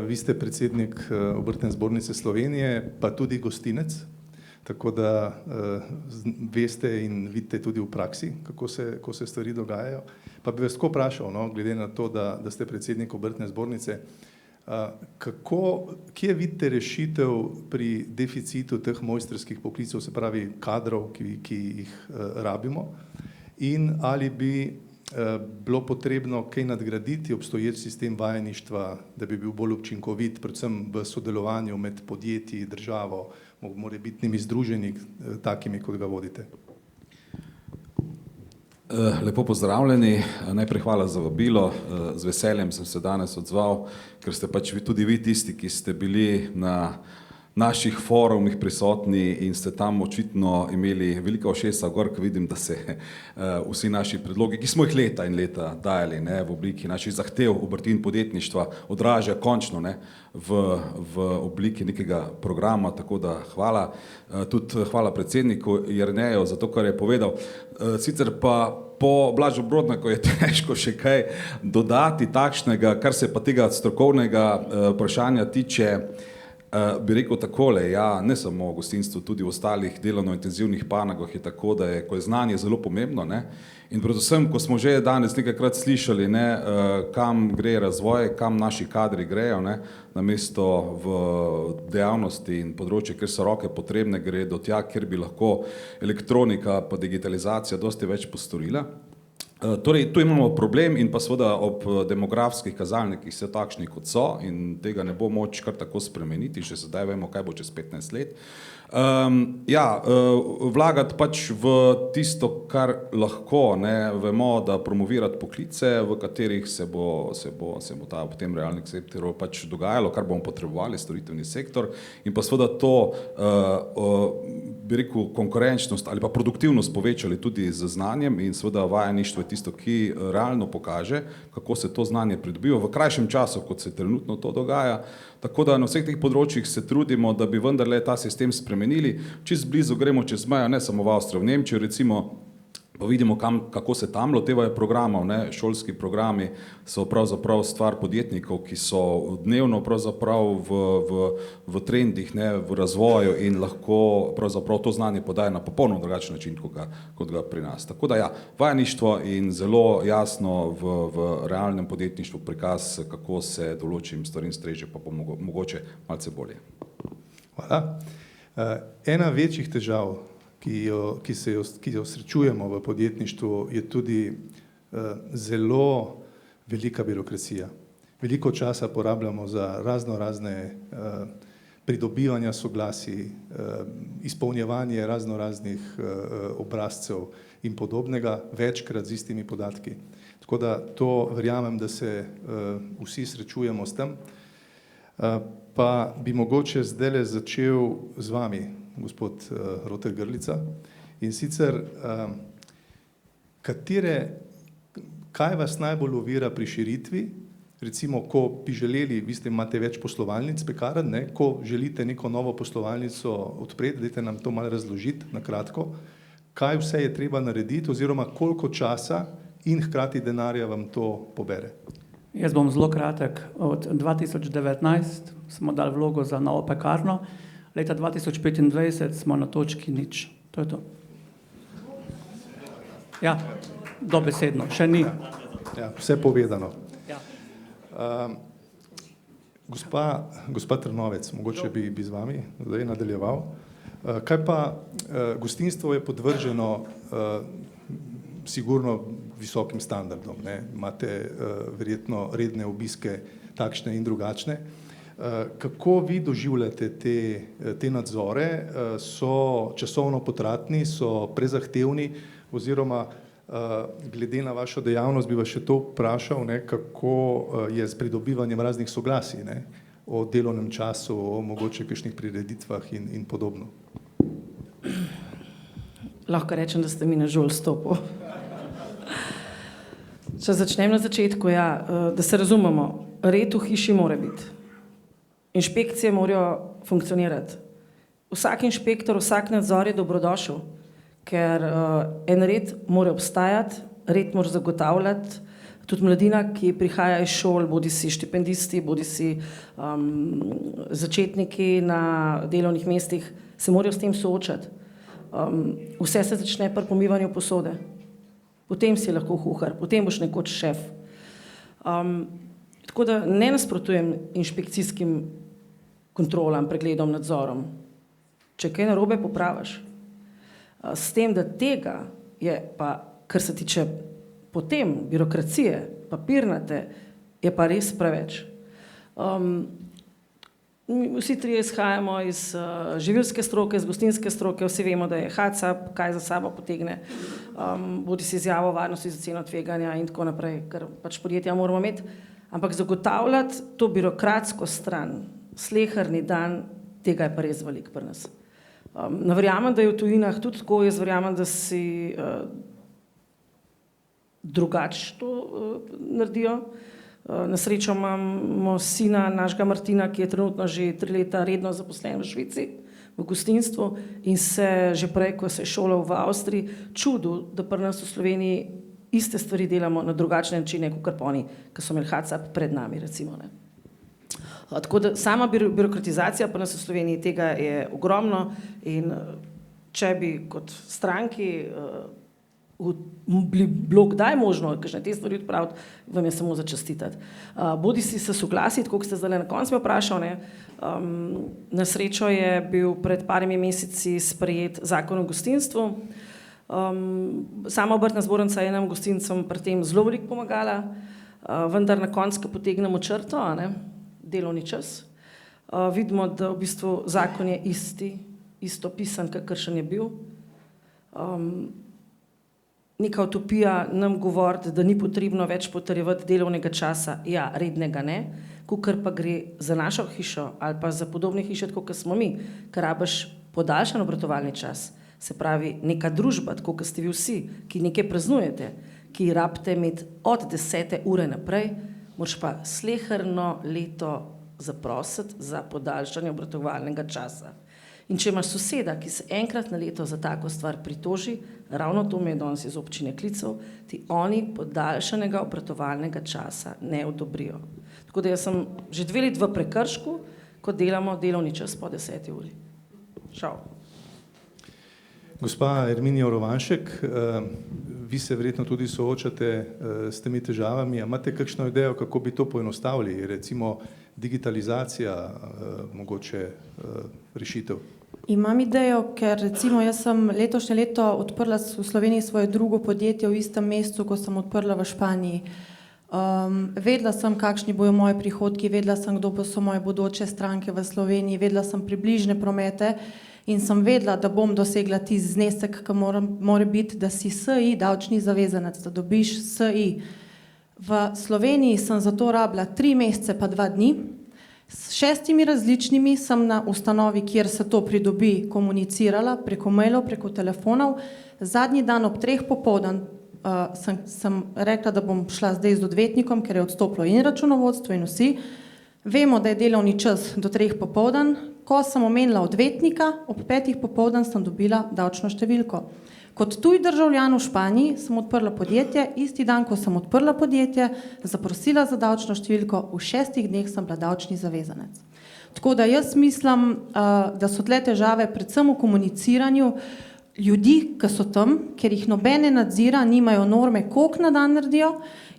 [SPEAKER 6] vi ste predsednik Obrtne zbornice Slovenije, pa tudi gostinec, tako da veste in vidite tudi v praksi, kako se stvari dogajajo. Pa bi vas tako vprašal, glede na to, da ste predsednik Obrtne zbornice, kje vidite rešitev pri deficitu teh mojstrskih poklicev, se pravi kadrov, ki jih rabimo, in ali bi bilo potrebno kaj nadgraditi obstoječ sistem vajeništva, da bi bil bolj učinkovit, predvsem v sodelovanju med podjetji, državo, morebitnimi združenji, takimi, kot ga vodite?
[SPEAKER 10] Lepo pozdravljeni, najprej hvala za vabilo, z veseljem sem se danes odzval, ker ste pač tudi vi tisti, ki ste bili na naših forumih prisotni in ste tam očitno imeli velika ušesa gor, ko vidim, da se vsi naši predlogi, ki smo jih leta in leta dajali v obliki naših zahtev obrti in podjetništva, odražajo končno v obliki nekega programa, tako da hvala. Tudi hvala predsedniku Jerneju za to, kar je povedal. Sicer pa po Blažu Brodnaku je težko še kaj dodati takšnega, kar se pa tega strokovnega vprašanja tiče. Bi rekel takole, ja, ne samo v gostinstvu, tudi v ostalih delovno intenzivnih panogah je tako, da ko je znanje zelo pomembno, in predvsem, ko smo že danes nekajkrat slišali, kam gre razvoj, kam naši kadri grejo, namesto v dejavnosti in področje, kjer so roke potrebne, gre do tja, kjer bi lahko elektronika pa digitalizacija dosti več postorila. Torej, tu imamo problem in pa seveda ob demografskih kazalnikih so takšni, kot so, in tega ne bo moč kar tako spremeniti, že sedaj vemo, kaj bo čez 15 let. Vlagati pač v tisto, kar lahko, vemo, da promovirati poklice, v katerih se bo ta v tem realnem sektorju pač dogajalo, kar bomo potrebovali, storitveni sektor, in pa seveda to, bi rekel, konkurenčnost ali pa produktivnost povečali tudi z znanjem, in seveda vajeništvo je tisto, ki realno pokaže, kako se to znanje pridobiva v krajšem času, kot se trenutno to dogaja. Tako da na vseh teh področjih se trudimo, da bi vendarle ta sistem spremenili. Čist blizu gremo čez mejo, ne samo v Avstrijo, v Nemčijo recimo, pa vidimo, kako se tam lotevajo programov. Šolski programi so pravzaprav stvar podjetnikov, ki so dnevno pravzaprav v trendih, v razvoju in lahko pravzaprav to znanje podajo na popolnoma drugačen način, kot ga pri nas. Tako da ja, vajeništvo in zelo jasno v realnem podjetništvu prikaz, kako se določim stvarim streže, pa bo mogoče malce bolje.
[SPEAKER 6] Hvala. Ena večjih težav, ki jo srečujemo v podjetništvu, je tudi zelo velika birokracija. Veliko časa porabljamo za razne pridobivanja soglasij, izpolnjevanje raznih obrazcev in podobnega, večkrat z istimi podatki. Tako da to verjamem, da se vsi srečujemo s tem. Pa bi mogoče zdajle začel z vami, gospod Roter Grlica, in sicer kaj vas najbolj ovira pri širitvi, recimo, ko bi želeli, vi imate več poslovalnic pekarn, ko želite neko novo poslovalnico odpreti, dajte nam to malo razložiti na kratko, kaj vse je treba narediti oziroma koliko časa, in hkrati denarja vam to pobere?
[SPEAKER 9] Jaz bom zelo kratek. Od 2019 smo dali vlogo za novo pekarno, leta 2025 smo na točki nič. To je to. Ja, dobesedno, še ni.
[SPEAKER 6] Ja, vse povedano.
[SPEAKER 9] Ja.
[SPEAKER 6] Gospa Trnovec, mogoče bi z vami zdaj nadaljeval. Kaj pa gostinstvo je podvrženo sigurno visokim standardom, ne? Imate verjetno redne obiske takšne in drugačne. Kako vi doživljate te nadzore? So časovno potratni, so prezahtevni oziroma glede na vašo dejavnost bi vas še to vprašal, ne, kako je s pridobivanjem raznih soglasij, ne, o delovnem času, o mogoče kakšnih prireditvah in podobno.
[SPEAKER 7] Lahko rečem, da ste mi na žulj stopil. Če začnem na začetku, ja, da se razumemo, red v hiši mora biti. Inšpekcije morajo funkcionirati. Vsak inšpektor, vsak nadzor je dobrodošel, ker en red mora obstajati, red mora zagotavljati, tudi mladina, ki prihaja iz šol, bodi si štipendisti, bodi si začetniki na delovnih mestih, se morajo s tem soočati. Vse se začne pri pomivanju posode. Potem si lahko kuhar, potem boš nekoč šef. Tako da ne nasprotujem inšpekcijskim kontrolam, pregledom, nadzorom. Če kaj narobe, popraviš. S tem, da tega je pa, kar se tiče potem birokracije, papirnate, je pa res preveč. Vsi trije izhajamo iz živilske stroke, iz gostinske stroke, vsi vemo, da je HACCP, kaj za sabo potegne, bodi si izjavo o varnosti za ceno tveganja in tako naprej, ker pač podjetja moramo imeti, ampak zagotavljati to birokratsko stran, sleherni dan, tega je pa res velik pri nas. Ne verjamem, da je v tujinah tudi tako, jaz verjamem, da si drugače to naredijo. Na srečo imamo sina našega Martina, ki je trenutno že 3 leta redno zaposlen v Švici, v gostinstvu in se že prej, ko se je šolal v Avstriji, čudil, da pri nas v Sloveniji iste stvari delamo na drugačne načine, kot oni, ki so imeli HACCP pred nami, recimo. Ne. Tako da sama birokratizacija pri nas v Sloveniji tega je ogromno in če bi kot stranki bilo kdaj možno, kakšne te stvari odpraviti, vam je samo za čestitati. Bodi si se soglasiti, kot ste zdaj na koncu me vprašal, na srečo je bil pred parimi meseci sprejet zakon o gostinstvu. Sama obrtna zbornica je nam gostincem pri tem zelo veliko pomagala, vendar na koncu, ko potegnemo črto, delovni čas, vidimo, da v bistvu zakon je isto pisan, kakršen je bil. Neka utopija nam govori, da ni potrebno več potrjevati delovnega časa, ja, rednega ne, kakor pa gre za našo hišo ali pa za podobne hiše, tako kot smo mi, ker rabiš podaljšan obratovalni čas, se pravi neka družba, tako kot ste vi vsi, ki nekaj praznujete, ki rabite imeti od 10. ure naprej, moraš pa sleherno leto zaprositi za podaljšanje obratovalnega časa. In če imaš soseda, ki se enkrat na leto za tako stvar pritoži, ravno to me je danes iz občine klical, ti oni podaljšanega obratovalnega časa ne odobrijo. Tako da jaz sem že 2 leti v prekršku, ko delamo delovni čas po 10. uri. Žal.
[SPEAKER 6] Gospa Erminija Rovanšek, vi se verjetno tudi soočate s temi težavami. Imate kakšno idejo, kako bi to poenostavili? Recimo digitalizacija, mogoče rešitev?
[SPEAKER 8] Imam idejo, ker recimo jaz sem letošnje leto odprla v Sloveniji svoje drugo podjetje v istem mestu, ko sem odprla v Španiji. Vedela sem, kakšni bojo moji prihodki, vedela sem, kdo pa so moje bodoče stranke v Sloveniji, vedela sem približne promete in sem vedela, da bom dosegla tisti znesek, ki mora biti, da si SI davčni zavezanec, da dobiš SI. V Sloveniji sem zato rabila 3 mesece pa 2 dni. S 6 različnimi sem na ustanovi, kjer se to pridobi, komunicirala preko mailov, preko telefonov. Zadnji dan ob 3 popoldan sem rekla, da bom šla zdaj z odvetnikom, ker je odstopilo in računovodstvo in vsi. Vemo, da je delovni čas do 3 popoldan. Ko sem omenila odvetnika, ob 5 popoldan sem dobila davčno številko. Kot tuj državljan v Španiji sem odprla podjetje, isti dan, ko sem odprla podjetje, zaprosila za davčno številko, v 6 dneh sem bila davčni zavezanec. Tako da jaz mislim, da so tle težave predvsem v komuniciranju ljudi, ki so tam, ker jih nobene nadzira, nimajo norme, koliko na dan naredijo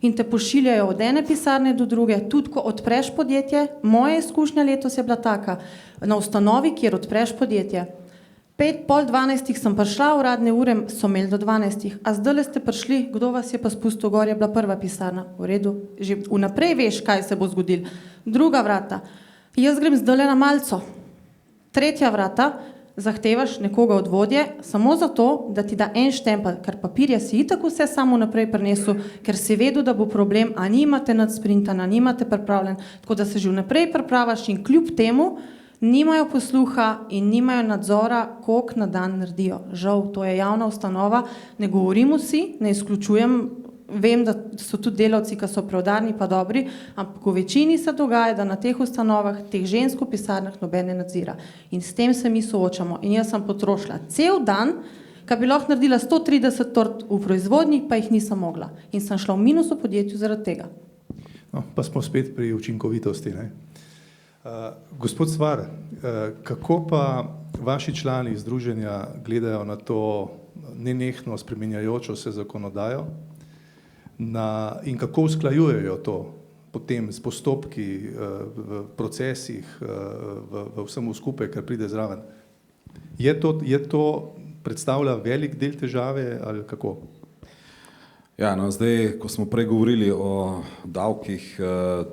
[SPEAKER 8] in te pošiljajo od ene pisarne do druge, tudi ko odpreš podjetje. Moja izkušnja letos je bila taka, na ustanovi, kjer odpreš podjetje. 5:30 sem prišla, uradne ure so imeli do 12, a zdaj ste prišli, kdo vas je pa spustil gor, je bila prva pisarna, v redu, že vnaprej veš, kaj se bo zgodilo. Druga vrata, jaz grem zdaj na malco. Tretja vrata, zahtevaš nekoga od vodje, samo zato, da ti da en štempelj, ker papirje si itak vse samo naprej prinesel, ker si vedel, da bo problem, a nimate nadsprintan, nimate pripravljen, tako da se že vnaprej pripravaš in kljub temu nimajo posluha in nimajo nadzora, koliko na dan naredijo. Žal, to je javna ustanova, ne govorim vsi, ne izključujem, vem, da so tudi delavci, ki so preudarni pa dobri, ampak v večini se dogaja, da na teh ustanovah, teh žensk v pisarnah nobene nadzira. In s tem se mi soočamo. In jaz sem potrošila cel dan, ki bi lahko naredila 130 tort v proizvodnji, pa jih nisem mogla. In sem šla v minus v podjetju zaradi tega.
[SPEAKER 6] No, pa smo spet pri učinkovitosti, ne? Gospod Svar, kako pa vaši člani združenja gledajo na to nenehno spreminjajočo se zakonodajo in kako usklajujejo to potem s postopki, v procesih, v vsemu skupaj, kar pride zraven? Je to predstavlja velik del težave ali kako?
[SPEAKER 10] Ja, no, zdaj, ko smo prej govorili o davkih,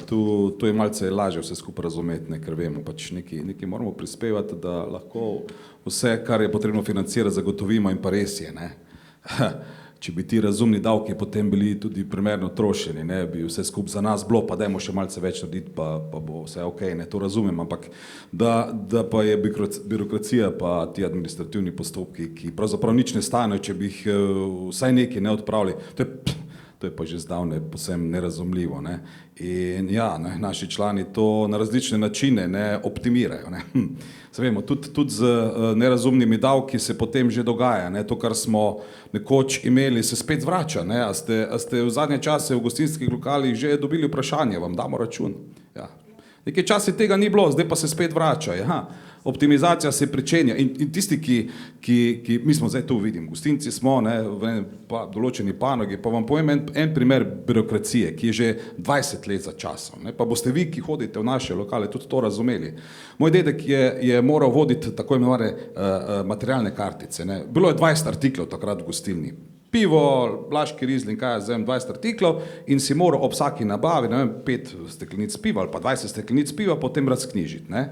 [SPEAKER 10] tu je malce lažje vse skupaj razumeti, ne, ker vemo, pač nekaj moramo prispevati, da lahko vse, kar je potrebno financirati, zagotovimo in pa res je, ne. Če bi ti razumni davki potem bili tudi primerno trošeni, ne, bi vse skupaj za nas bilo, pa dajmo še malce več narediti, pa bo vse ok, ne, to razumem, ampak da pa je birokracija pa ti administrativni postopki, ki pravzaprav nič ne stanejo, če bi jih vsaj nekaj ne odpravili, to je pa že zdavne povsem nerazumljivo, ne. In ja, ne, naši člani to na različne načine ne optimirajo, ne. Se vemo, tudi z nerazumnimi davki se potem že dogaja, ne, to, kar smo nekoč imeli, se spet vrača, ne, a ste v zadnje čase v gostinskih lokalih že dobili vprašanje, vam damo račun, ja. Nekaj časa tega ni bilo, zdaj pa se spet vrača, ja. Optimizacija se pričenja in tisti, ki mi smo zdaj tu vidim, gostinci smo, ne, v določeni panogi, pa vam povem en primer birokracije, ki je že 20 let za časom, ne, pa boste vi, ki hodite v naše lokale, tudi to razumeli. Moj dedek je moral voditi tako imenovane materialne kartice, ne. Bilo je 20 artiklov takrat v gostilni. Pivo, Laški rizling, kaj jaz vem, 20 artiklov in si moral ob vsaki nabavi, ne vem, 5 steklenic piva ali pa 20 steklenic piva potem razknjižiti, ne.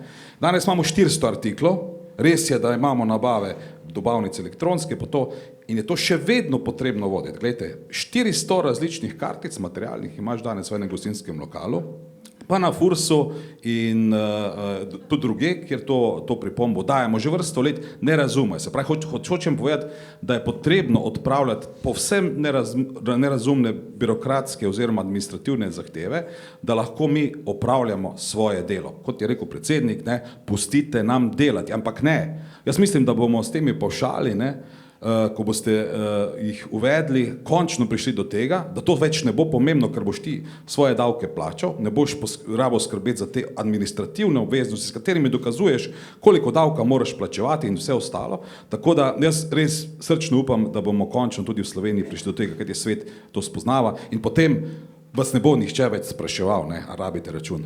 [SPEAKER 10] Danes imamo 400 artiklov, res je, da imamo nabave dobavnice elektronske, pa to, in je to še vedno potrebno voditi. Glejte, 400 različnih kartic materialnih imaš danes v enem gostinskem lokalu, pa na Fursu in tudi druge, kjer to pripombo dajemo že vrsto let, ne razumejo. Se pravi, hočem povedati, da je potrebno odpravljati povsem nerazumne birokratske oziroma administrativne zahteve, da lahko mi opravljamo svoje delo. Kot je rekel predsednik, ne, pustite nam delati, ampak ne. Jaz mislim, da bomo s temi pavšali, ne, ko boste jih uvedli, končno prišli do tega, da to več ne bo pomembno, ker boš ti svoje davke plačal, ne boš rabo skrbeti za te administrativne obveznosti, s katerimi dokazuješ, koliko davka moraš plačevati in vse ostalo. Tako da jaz res srčno upam, da bomo končno tudi v Sloveniji prišli do tega, kaj je svet to spoznava in potem vas ne bo nihče več spraševal, ne, a rabite račun.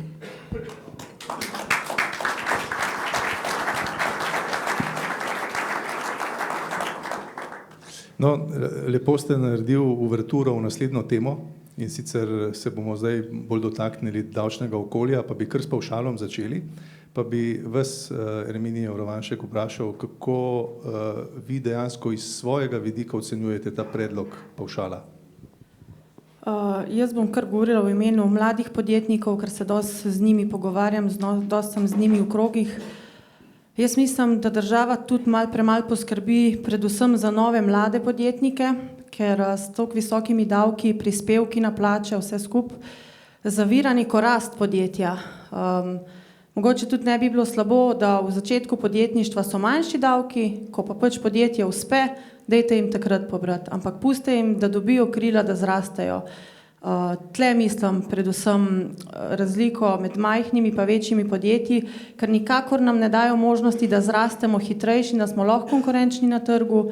[SPEAKER 6] No, lepo ste naredil uverturo v naslednjo temo in sicer se bomo zdaj bolj dotaknili davčnega okolja, pa bi kar s pavšalom začeli, pa bi vas, Erminija Vrovanšek, vprašal, kako vi dejansko iz svojega vidika ocenjujete ta predlog pavšala?
[SPEAKER 8] Jaz bom kar govorila v imenu mladih podjetnikov, ker se dosti z njimi pogovarjam, dosti sem z njimi v krogih. Jaz mislim, da država tudi premalo poskrbi predvsem za nove mlade podjetnike, ker s toliko visokimi davki, prispevki na plače, vse skupaj, zavira neko rast podjetja. Mogoče tudi ne bi bilo slabo, da v začetku podjetništva so manjši davki, ko pa pač podjetje uspe, dajte jim takrat pobrati, ampak pustite jim, da dobijo krila, da zrastejo. Tle mislim predvsem razliko med majhnimi pa večjimi podjetji, ker nikakor nam ne dajo možnosti, da zrastemo hitrejši, da smo lahko konkurenčni na trgu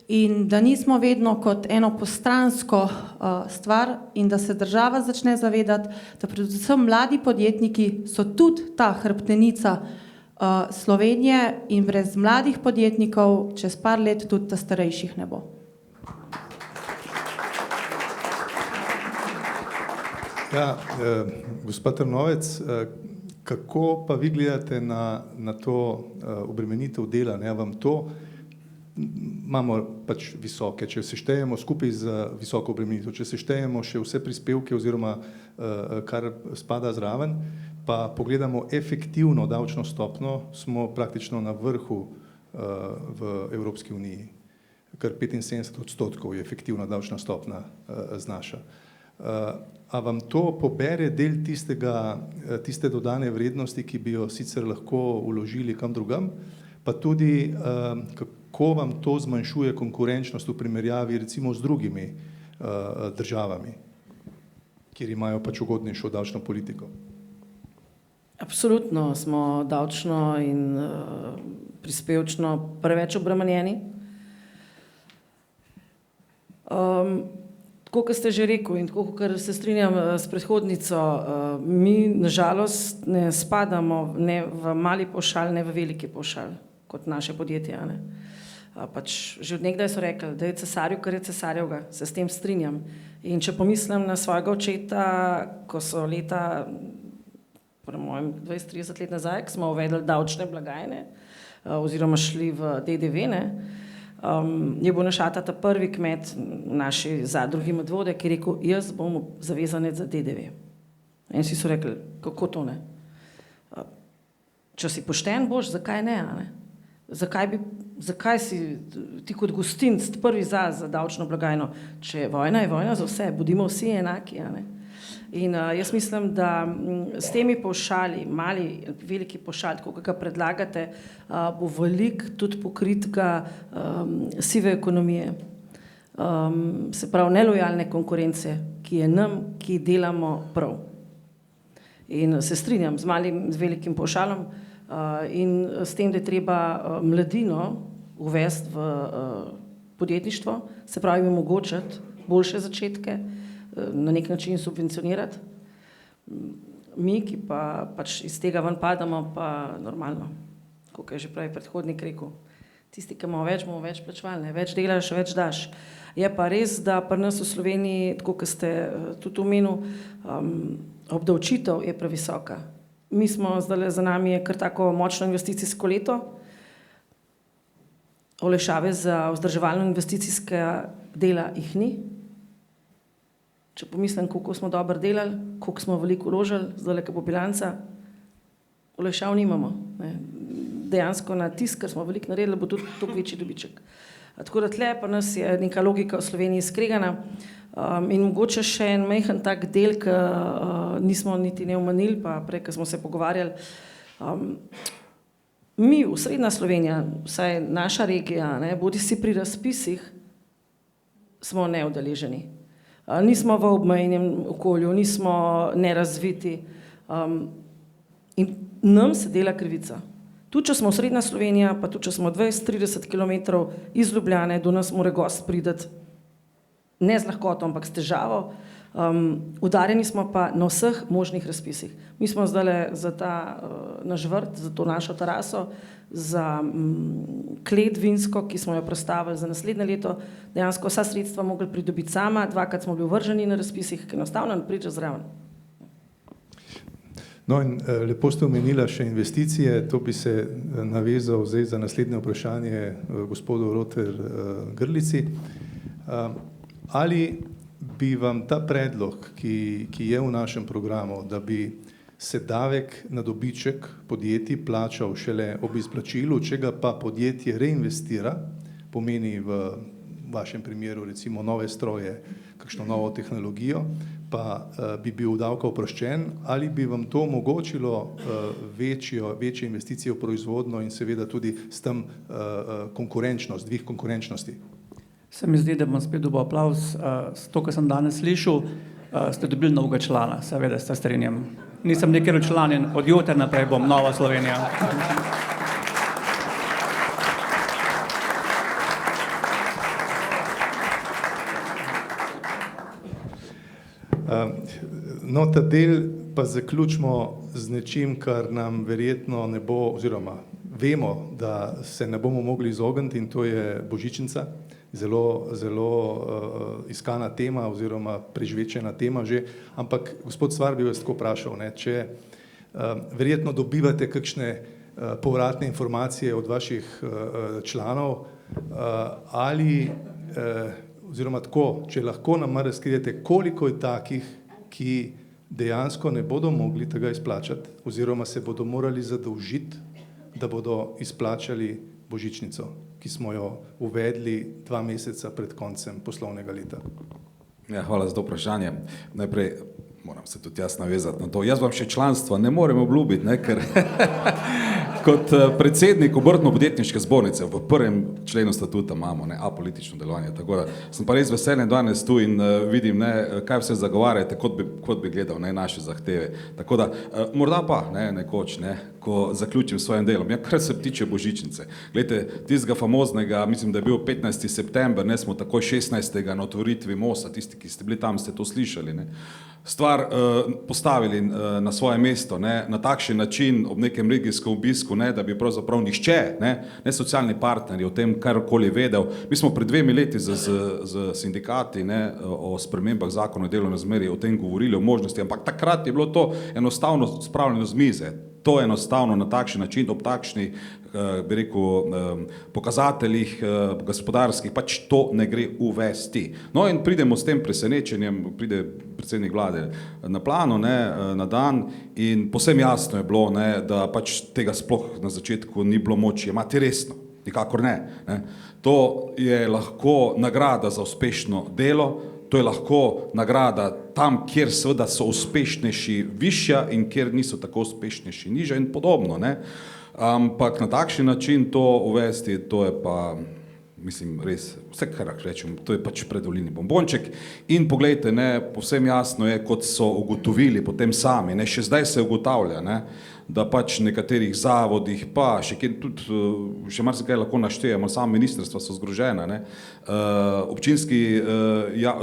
[SPEAKER 8] in da nismo vedno kot eno postransko stvar in da se država začne zavedati, da predvsem mladi podjetniki so tudi ta hrbtenica Slovenije in brez mladih podjetnikov čez par let tudi ta starejših ne bo.
[SPEAKER 6] Ja, gospod Trnovec, kako pa vi gledate na to obremenitev dela? Ne? Vam to imamo pač visoke, če se štejemo skupaj z visoko obremenitev, če se štejemo še vse prispevke oziroma kar spada zraven, pa pogledamo efektivno davčno stopno, smo praktično na vrhu v Evropski uniji. Kar 75% je efektivna davčna stopna znaša. A vam to pobere del tiste dodane vrednosti, ki bi jo sicer lahko vložili kam drugam, pa tudi kako vam to zmanjšuje konkurenčnost v primerjavi recimo z drugimi državami, kjer imajo pač ugodnejšo davčno politiko?
[SPEAKER 7] Absolutno smo davčno in prispevčno preveč obremenjeni. Tako, kot ste že rekel in tako, ker se strinjam s predhodnico, mi nažalost ne spadamo ne v mali pavšal, ne v veliki pavšal, kot naše podjetje. Pač že od nekdaj so rekli, da je cesarju, kar je cesarjevga, se s tem strinjam. In če pomislim na svojega očeta, ko so leta, po mojem 20-30 let nazaj, ko smo uvedli davčne blagajne oziroma šli v DDV, je bil naš ata ta prvi kmet v naši zadrugi Medvode, ki je rekel, jaz bom zavezanec za DDV. In vsi so rekli, kako to ne? Če si pošten boš, zakaj ne? Zakaj si ti kot gostinc prvi za davčno blagajno? Če je vojna za vse, bodimo vsi enaki. In jaz mislim, da s temi pavšali, mali, veliki pavšal, tako kot ga predlagate, bo veliko tudi pokritka sive ekonomije, se pravi nelojalne konkurence, ki je nam, ki delamo prav. In se strinjam z malim, z velikim pavšalom in s tem, da je treba mladino uvesti v podjetništvo, se pravi omogočiti boljše začetke, na nek način subvencionirati. Mi, ki pa pač iz tega ven padamo, pa normalno, kot je že prej predhodnik rekel, tisti, ki imamo več, bomo več plačevali, več delaš, več daš. Je pa res, da pri nas v Sloveniji, tako kot ste tudi omenil, obdavčitev je previsoka. Mi smo zdaj, za nami je kar tako močno investicijsko leto, olajšave za vzdrževalno investicijske dela jih ni. Če pomislim, koliko smo dobro delali, koliko smo veliko vložili, zdaj, ko bo bilanca, olajšav nimamo. Dejansko na tisk, ker smo veliko naredili, bo tudi toliko večji dobiček. Tako da tle pa nas je neka logika v Sloveniji skregana in mogoče še en majhen tak del, ki nismo niti ne omenili, pa prej, ko smo se pogovarjali. Mi, osrednja Slovenija, vsaj naša regija, bodi si pri razpisih, smo neudeleženi. Nismo v obmejnem okolju, nismo nerazviti in nam se dela krivica. Tudi, če smo srednja Slovenija, pa tudi, če smo 20-30 km iz Ljubljane, do nas mora gost priti ne z lahkoto, ampak s težavo. Udarjeni smo pa na vseh možnih razpisih. Mi smo zdaj za ta naš vrt, za to našo teraso, za klet vinsko, ki smo jo predstavili za naslednje leto, dejansko vsa sredstva mogli pridobiti sama, dvakrat smo bili vrženi na razpisih, ki enostavno ne pride zraven.
[SPEAKER 6] No in lepo ste omenila še investicije, to bi se navezal zdaj za naslednje vprašanje gospodu Roter Grlici. Ali bi vam ta predlog, ki je v našem programu, da bi se davek na dobiček podjetij plačal šele ob izplačilu, če ga pa podjetje reinvestira, pomeni v vašem primeru recimo nove stroje, kakšno novo tehnologijo, pa bi bil davka oproščen, ali bi vam to omogočilo večje investicije v proizvodno in seveda tudi s tem konkurenčnost, dvig konkurenčnosti?
[SPEAKER 9] Se mi zdi, da bom spet dobil aplavz. To, kar sem danes slišal, ste dobili novega člana, seveda se strinjam. Nisem nekaj članin, od jutra naprej bom Nova Slovenija.
[SPEAKER 6] No, ta del pa zaključimo z nečim, kar nam verjetno ne bo, oziroma vemo, da se ne bomo mogli izogniti, in to je božičnica. Zelo iskana tema oziroma prežvečena tema že, ampak gospod Svar bi vas tako vprašal, če verjetno dobivate kakšne povratne informacije od vaših članov ali oziroma tako, če lahko nam razkrijete, koliko je takih, ki dejansko ne bodo mogli tega izplačati oziroma se bodo morali zadolžiti, da bodo izplačali božičnico, ki smo jo uvedli 2 meseca pred koncem poslovnega leta.
[SPEAKER 10] Ja, hvala za to vprašanje. Najprej moram se tudi jaz navezati na to. Jaz vam še članstva ne morem obljubiti, ker kot predsednik Obrtno-podjetniške zbornice v 1. členu statuta imamo apolitično delovanje. Tako da sem pa res veselen danes tu in vidim, kaj vse zagovarjate, kot bi gledal naše zahteve. Tako da morda pa nekoč, ko zaključim s svojim delom, kar se tiče božičnice. Glejte, tistega famoznega, mislim, da je bil 15. september, smo takoj 16. na otvoritvi Mosta, tisti, ki ste bili tam, ste to slišali, stvar postavili na svoje mesto, na takšen način ob nekem regijskem obisku, da bi pravzaprav nihče, ne socialni partnerji o tem karkoli vedel. Mi smo pred 2 leti z sindikati o spremembah zakona o delovnem razmerju o tem govorili, o možnosti, ampak takrat je bilo to enostavno spravljeno z mize. To enostavno na takšen način, ob takšnih, bi rekel, pokazateljih gospodarskih, pač to ne gre uvesti. No in pridemo s tem presenečenjem, pride predsednik vlade na plano, na dan in povsem jasno je bilo, da pač tega sploh na začetku ni bilo moč jemati resno, nikakor ne. To je lahko nagrada za uspešno delo, to je lahko nagrada tam, kjer seveda so uspešnejši višja in kjer niso tako uspešnejši nižja in podobno. Ampak na takšen način to uvesti, to je pa, mislim, res, vse kar rečem, to je pač predvolilni bombonček. In poglejte, povsem jasno je, kot so ugotovili potem sami, še zdaj se ugotavlja, da pač nekaterih zavodih, pa še marsikaj lahko naštejemo, samo ministrstva so zgrožena, občinski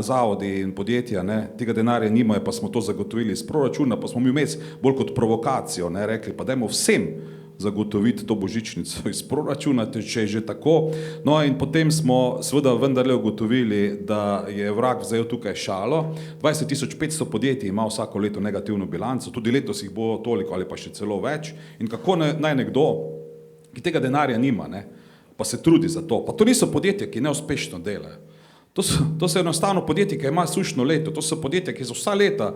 [SPEAKER 10] zavodi in podjetja, tega denarja nimajo, pa smo to zagotovili iz proračuna, pa smo mi vmes bolj kot provokacijo rekli, pa dajmo vsem zagotoviti to božičnico iz proračuna, če je že tako. No in potem smo seveda vendarle ugotovili, da je vrag vzel tukaj šalo. 20.500 podjetij ima vsako leto negativno bilanco, tudi letos jih bo toliko ali pa še celo več. In kako naj nekdo, ki tega denarja nima, pa se trudi za to. Pa to niso podjetja, ki neuspešno delajo. To so enostavno podjetja, ki ima sušno leto. To so podjetja, ki so vsa leta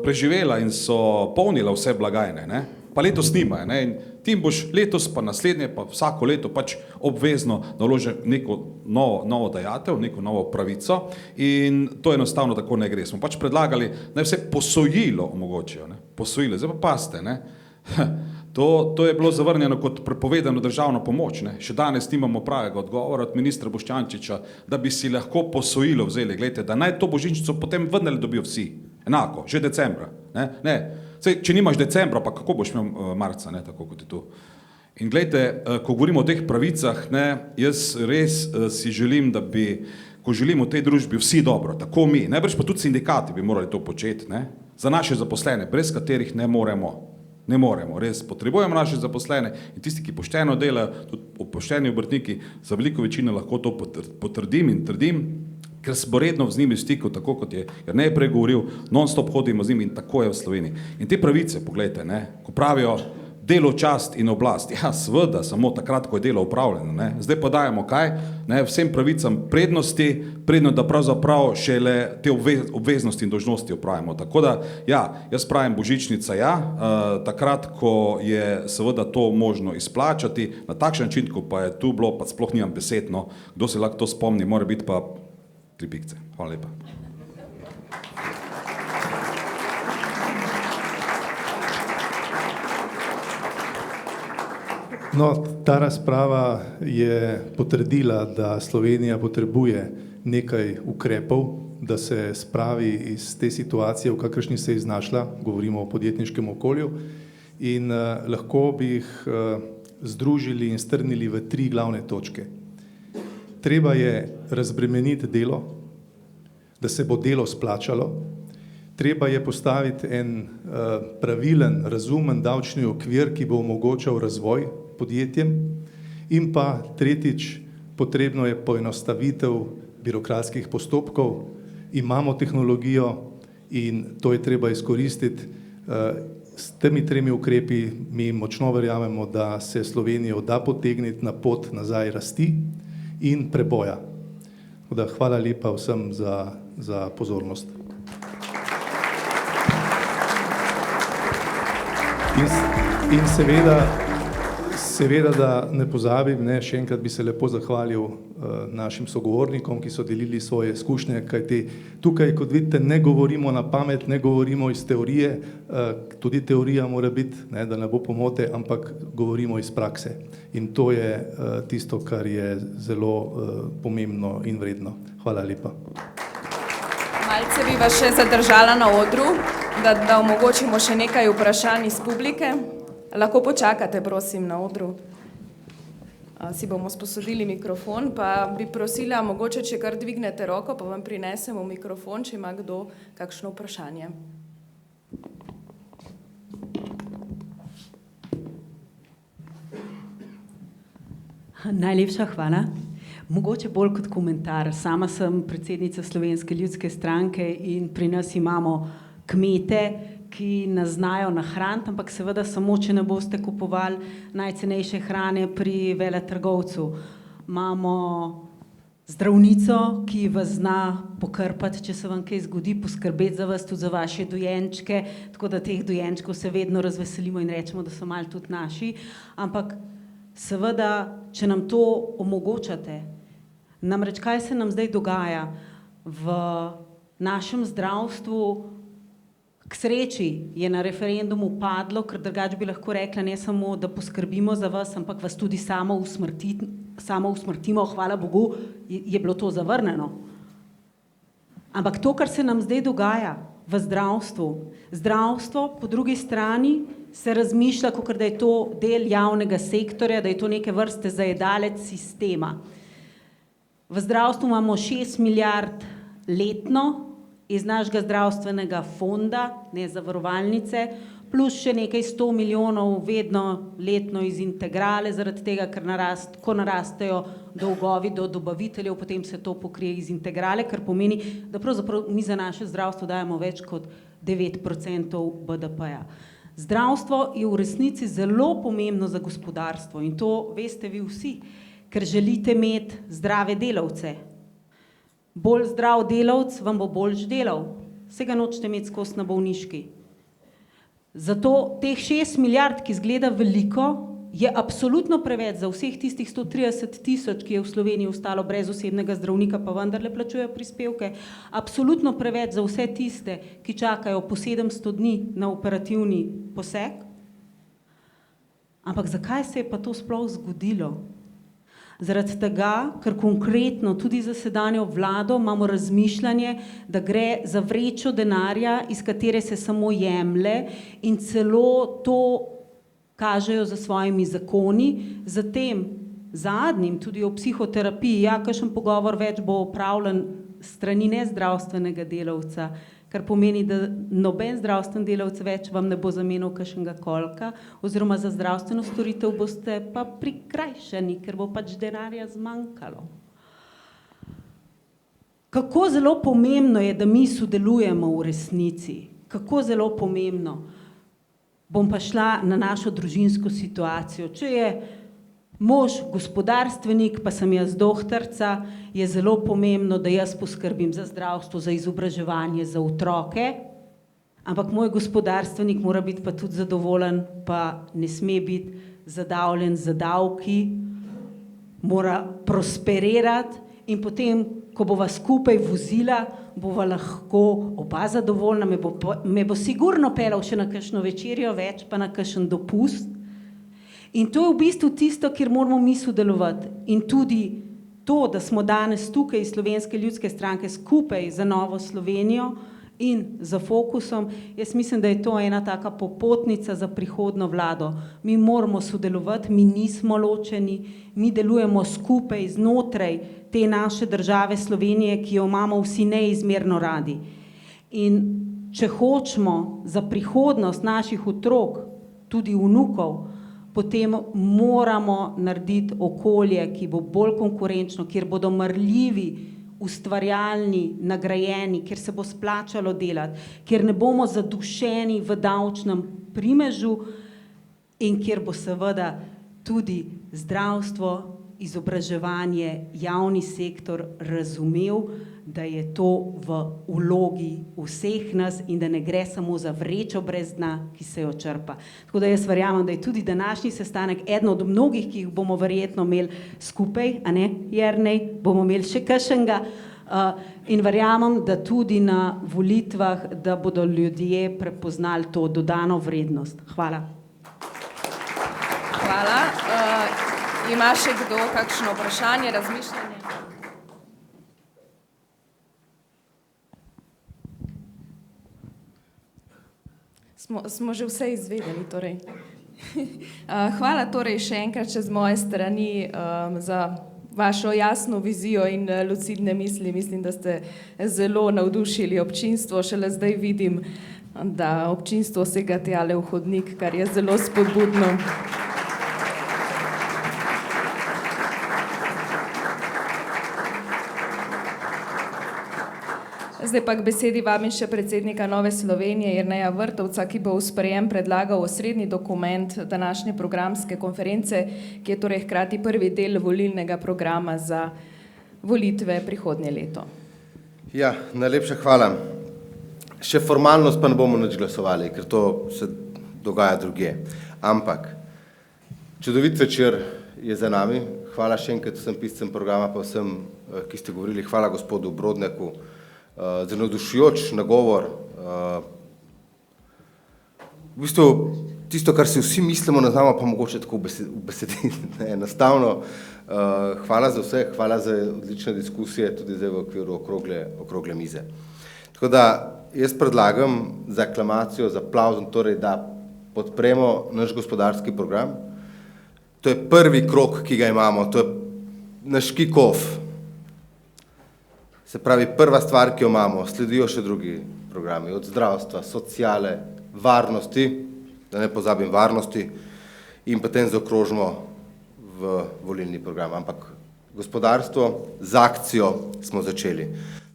[SPEAKER 10] preživela in so polnila vse blagajne, pa letos nimajo. In ti boš letos, pa naslednje, pa vsako leto pač obvezno naložil neko novo dajatev, neko novo pravico in to enostavno tako ne gre. Smo pač predlagali, naj vse posojilo omogočijo. Posojilo, zdaj pa paste, To je bilo zavrnjeno kot prepovedano državno pomoč. Še danes nimamo pravega odgovora od ministra Boštjančiča, da bi si lahko posojilo vzeli. Glejte, da naj to božičnico potem vendarle dobijo vsi. Enako, že decembra. Če nimaš decembra, pa kako boš imel marca, tako kot je tu. In glejte, ko govorimo o teh pravicah, jaz res si želim, da bi, ko želimo v tej družbi vsi dobro, tako mi, najbrž pa tudi sindikati bi morali to početi, za naše zaposlene, brez katerih ne moremo, res potrebujemo naše zaposlene in tisti, ki pošteno delajo, tudi pošteni obrtniki, za veliko večino lahko to potrdim in trdim, ker smo redno z njimi v stiku, tako kot je Jernej prej govoril, non-stop hodimo z njimi in tako je v Sloveniji. In te pravice, poglejte, ko pravijo delo, čast in oblast, ja, seveda, samo takrat, ko je delo upravljeno, zdaj pa dajemo kaj, vsem pravicam prednosti, predno, da pravzaprav šele te obveznosti in dolžnosti upravimo. Tako da, ja, jaz pravim božičnica, ja, takrat, ko je seveda to možno izplačati, na takšen način, ko pa je tu bilo, pa sploh nimam besed, kdo se lahko to spomni, mora biti pa 3 pikce. Hvala lepa.
[SPEAKER 6] No, ta razprava je potrdila, da Slovenija potrebuje nekaj ukrepov, da se spravi iz te situacije, v kakršni se je znašla, govorimo o podjetniškem okolju, in lahko bi jih združili in strnili v 3 glavne točke. Treba je razbremeniti delo, da se bo delo splačalo. Treba je postaviti en pravilen, razumen davčni okvir, ki bo omogočal razvoj podjetjem. In pa tretjič, potrebno je poenostavitev birokratskih postopkov. Imamo tehnologijo in to je treba izkoristiti. S temi 3 ukrepi mi močno verjamemo, da se Slovenijo da potegniti na pot nazaj rasti in preboja. Hvala lepa vsem za pozornost. In seveda, da ne pozabim, še enkrat bi se lepo zahvalil našim sogovornikom, ki so delili svoje izkušnje, kajti tukaj, kot vidite, ne govorimo na pamet, ne govorimo iz teorije, tudi teorija mora biti, da ne bo pomote, ampak govorimo iz prakse. In to je tisto, kar je zelo pomembno in vredno. Hvala lepa.
[SPEAKER 1] Malce bi vas še zadržala na odru, da omogočimo še nekaj vprašanj iz publike. Lahko počakate, prosim, na odru. Si bomo sposodili mikrofon, pa bi prosila, mogoče, če kar dvignete roko, pa vam prinesemo mikrofon, če ima kdo kakšno vprašanje.
[SPEAKER 11] Najlepša hvala. Mogoče bolj kot komentar. Sama sem predsednica Slovenske ljudske stranke in pri nas imamo kmete, ki nas znajo nahraniti, ampak seveda samo, če ne boste kupovali najcenejše hrane pri veletrgovcu. Imamo zdravnico, ki vas zna pokrpati, če se vam kaj zgodi, poskrbeti za vas, tudi za vaše dojenčke, tako da teh dojenčkov se vedno razveselimo in rečemo, da so malo tudi naši. Ampak seveda, če nam to omogočate, namreč kaj se nam zdaj dogaja v našem zdravstvu. K sreči je na referendumu padlo, ker drugače bi lahko rekla ne samo, da poskrbimo za vas, ampak vas tudi samo usmrtimo, hvala Bogu, je bilo to zavrnjeno. Ampak to, kar se nam zdaj dogaja v zdravstvo po drugi strani se razmišlja, kakor da je to del javnega sektorja, da je to neke vrste zajedalec sistema. V zdravstvu imamo 6 milijard letno, iz našega zdravstvenega fonda, ne zavarovalnice, plus še nekaj 100 milijonov vedno letno iz integrale, zaradi tega, ker ko narastejo dolgovi do dobaviteljev, potem se to pokrije iz integrale, kar pomeni, da pravzaprav mi za naše zdravstvo dajemo več kot 9% BDP-ja. Zdravstvo je v resnici zelo pomembno za gospodarstvo in to veste vi vsi, ker želite imeti zdrave delavce. Bolj zdrav delavc vam bo boljš delal, se ga nočete imeti skozi na bolniški. Zato teh 6 milijard, ki izgleda veliko, je absolutno preveč za vseh tistih 130 tisoč, ki je v Sloveniji ostalo brez osebnega zdravnika, pa vendarle plačujejo prispevke, absolutno preveč za vse tiste, ki čakajo po 700 dni na operativni poseg. Ampak zakaj se je pa to sploh zgodilo? Zaradi tega, ker konkretno tudi za sedanjo vlado imamo razmišljanje, da gre za vrečo denarja, iz katere se samo jemlje in celo to kažejo za svojimi zakoni. Zatem zadnjim tudi o psihoterapiji, kakšen pogovor več bo opravljen strani nezdravstvenega delavca, kar pomeni, da noben zdravstven delavec več vam ne bo zamenil kakšnega kolka, oziroma za zdravstveno storitev boste pa prikrajšani, ker bo pač denarja zmanjkalo. Kako zelo pomembno je, da mi sodelujemo v resnici, kako zelo pomembno. Bom pa šla na našo družinsko situacijo. Če je mož gospodarstvenik, pa sem jaz dohtarca, je zelo pomembno, da jaz poskrbim za zdravstvo, za izobraževanje, za otroke, ampak moj gospodarstvenik mora biti pa tudi zadovoljen, pa ne sme biti zadavljen z davki, mora prosperirati in potem, ko bova skupaj vozila, bova lahko oba zadovoljna, me bo sigurno pelal še na kakšno večerjo več, pa na kakšen dopust. In to je v bistvu tisto, kjer moramo mi sodelovati. In tudi to, da smo danes tukaj iz Slovenske ljudske stranke skupaj za Novo Slovenijo in za Fokusom, jaz mislim, da je to ena taka popotnica za prihodno vlado. Mi moramo sodelovati, mi nismo ločeni, mi delujemo skupaj znotraj te naše države Slovenije, ki jo imamo vsi neizmerno radi. In če hočemo za prihodnost naših otrok, tudi vnukov, potem moramo narediti okolje, ki bo bolj konkurenčno, kjer bodo marljivi, ustvarjalni, nagrajeni, kjer se bo splačalo delati, kjer ne bomo zadušeni v davčnem primežu in kjer bo seveda tudi zdravstvo, izobraževanje, javni sektor razumel, da je to v vlogi vseh nas in da ne gre samo za vrečo brez dna, ki se jo črpa. Tako da jaz verjamem, da je tudi današnji sestanek eden od mnogih, ki jih bomo verjetno imeli skupaj, a ne, Jernej, bomo imeli še kakšnega, in verjamem, da tudi na volitvah, da bodo ljudje prepoznali to dodano vrednost. Hvala.
[SPEAKER 1] Hvala. Ima še kdo kakšno vprašanje, razmišljanje? Smo že vse izvedeli, torej. Hvala torej še enkrat z moje strani za vašo jasno vizijo in lucidne misli. Mislim, da ste zelo navdušili občinstvo. Šele zdaj vidim, da občinstvo sega tjale v hodnik, kar je zelo spodbudno. Zdaj pa k besedi vabim še predsednika Nove Slovenije, Jerneja Vrtovca, ki bo v sprejem predlagal osrednji dokument današnje programske konference, ki je torej hkrati prvi del volilnega programa za volitve prihodnje leto.
[SPEAKER 2] Ja, najlepša hvala. Še formalnost pa ne bomo nič glasovali, ker to se dogaja drugje. Ampak, čudovit večer je za nami. Hvala še enkrat vsem piscem programa, pa vsem, ki ste govorili. Hvala gospodu Brodneku za navdušujoč nagovor. V bistvu tisto, kar si vsi mislimo, ne znamo pa mogoče tako ubesediti. Enostavno, hvala za vse, hvala za odlične diskusije, tudi zdaj v okviru okrogle mize. Tako da jaz predlagam za aklamacijo, za aplauzom, torej da podpremo naš gospodarski program. To je prvi krog, ki ga imamo, to je naš kick-off. Se pravi, prva stvar, ki jo imamo, sledijo še drugi programi, od zdravstva, sociale, varnosti, da ne pozabim varnosti, in potem zaokrožimo v volilni program. Ampak gospodarstvo, z akcijo smo začeli.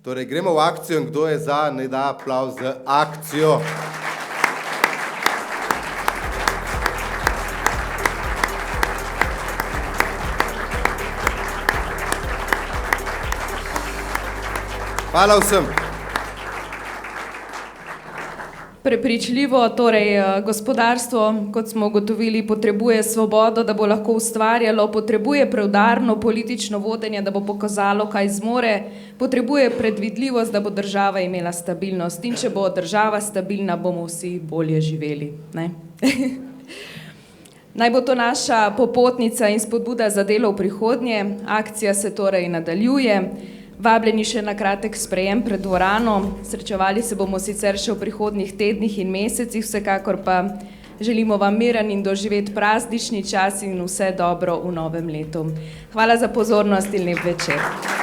[SPEAKER 2] Torej, gremo v akcijo in kdo je za, naj da aplavz za akcijo. Hvala vsem.
[SPEAKER 1] Prepričljivo, torej gospodarstvo, kot smo ugotovili, potrebuje svobodo, da bo lahko ustvarjalo, potrebuje preudarno politično vodenje, da bo pokazalo, kaj zmore, potrebuje predvidljivost, da bo država imela stabilnost. In če bo država stabilna, bomo vsi bolje živeli. Ne? Naj bo to naša popotnica in spodbuda za delo v prihodnje. Akcija se torej nadaljuje. Vabljeni še na kratek sprejem pred dvorano. Srečevali se bomo sicer še v prihodnjih tednih in mesecih, vsekakor pa želimo vam miren in doživeti praznični čas in vse dobro v novem letu. Hvala za pozornost in lep večer.